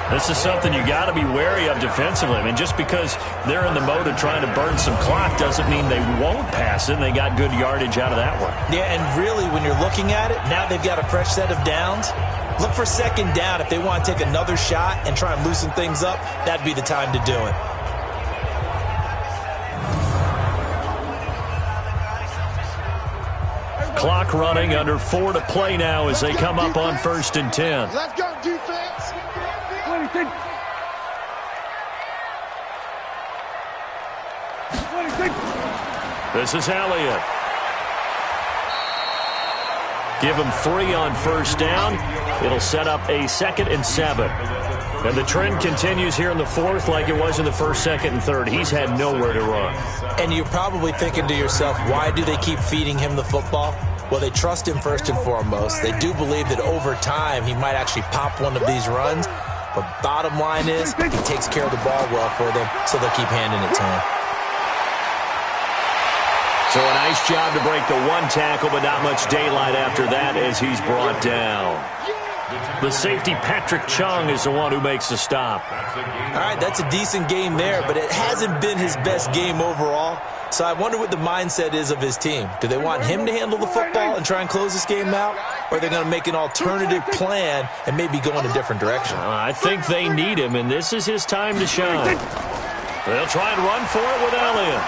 Speaker 2: This is something you got to be wary of defensively. I mean, just because they're in the mode of trying to burn some clock doesn't mean they won't pass it. And they got good yardage out of that one.
Speaker 3: Yeah, and really, when you're looking at it, now they've got a fresh set of downs. Look for second down. If they want to take another shot and try and loosen things up, that'd be the time to do it.
Speaker 2: Clock running, under 4 to play now as they come up on 1st and 10.
Speaker 4: Let's go, defense.
Speaker 2: This is Elliott. Give him 3 on first down. It'll set up a 2nd and 7. And the trend continues here in the 4th like it was in the 1st, 2nd, and 3rd. He's had nowhere to run.
Speaker 3: And you're probably thinking to yourself, why do they keep feeding him the football? Well, they trust him first and foremost. They do believe that over time he might actually pop one of these runs. But bottom line is he takes care of the ball well for them, so they'll keep handing it to him.
Speaker 2: So a nice job to break the one tackle, but not much daylight after that as he's brought down. The safety, Patrick Chung, is the one who makes the stop.
Speaker 3: All right, that's a decent game there, but it hasn't been his best game overall. So I wonder what the mindset is of his team. Do they want him to handle the football and try and close this game out? Or are they going to make an alternative plan and maybe go in a different direction?
Speaker 2: I think they need him, and this is his time to shine. They'll try and run for it with Elliott.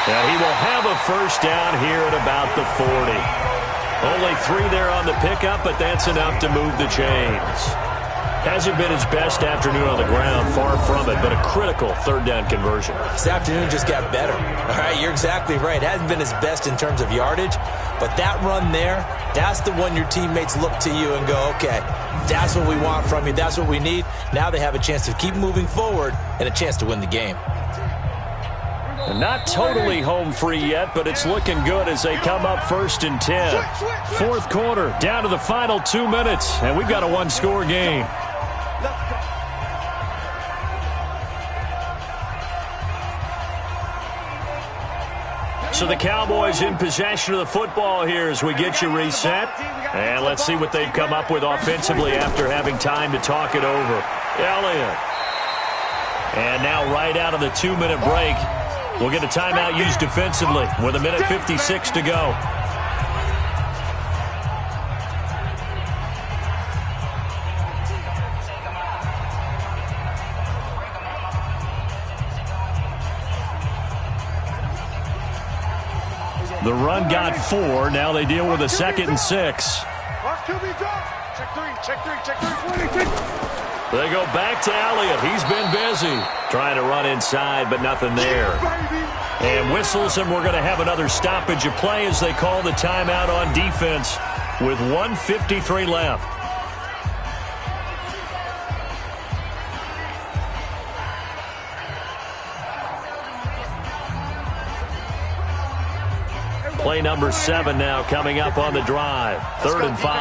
Speaker 2: And he will have a first down here at about the 40. Only 3 there on the pickup, but that's enough to move the chains. Hasn't been his best afternoon on the ground, far from it, but a critical third down conversion.
Speaker 3: This afternoon just got better. All right, you're exactly right. It hasn't been his best in terms of yardage, but that run there, that's the one your teammates look to you and go, okay, that's what we want from you. That's what we need. Now they have a chance to keep moving forward and a chance to win the game.
Speaker 2: Not totally home free yet, but it's looking good as they come up 1st and 10. Fourth quarter, down to the final 2 minutes, and we've got a one-score game. So the Cowboys in possession of the football here as we get you reset. And let's see what they've come up with offensively after having time to talk it over. Elliott. And now right out of the 2-minute break, we'll get a timeout used defensively with 1:56 to go. The run got 4. Now they deal with a 2nd and 6. They go back to Elliott. He's been busy trying to run inside, but nothing there. And whistles, and we're going to have another stoppage of play as they call the timeout on defense with 1:53 left. Play number 7 now coming up on the drive. 3rd and 5.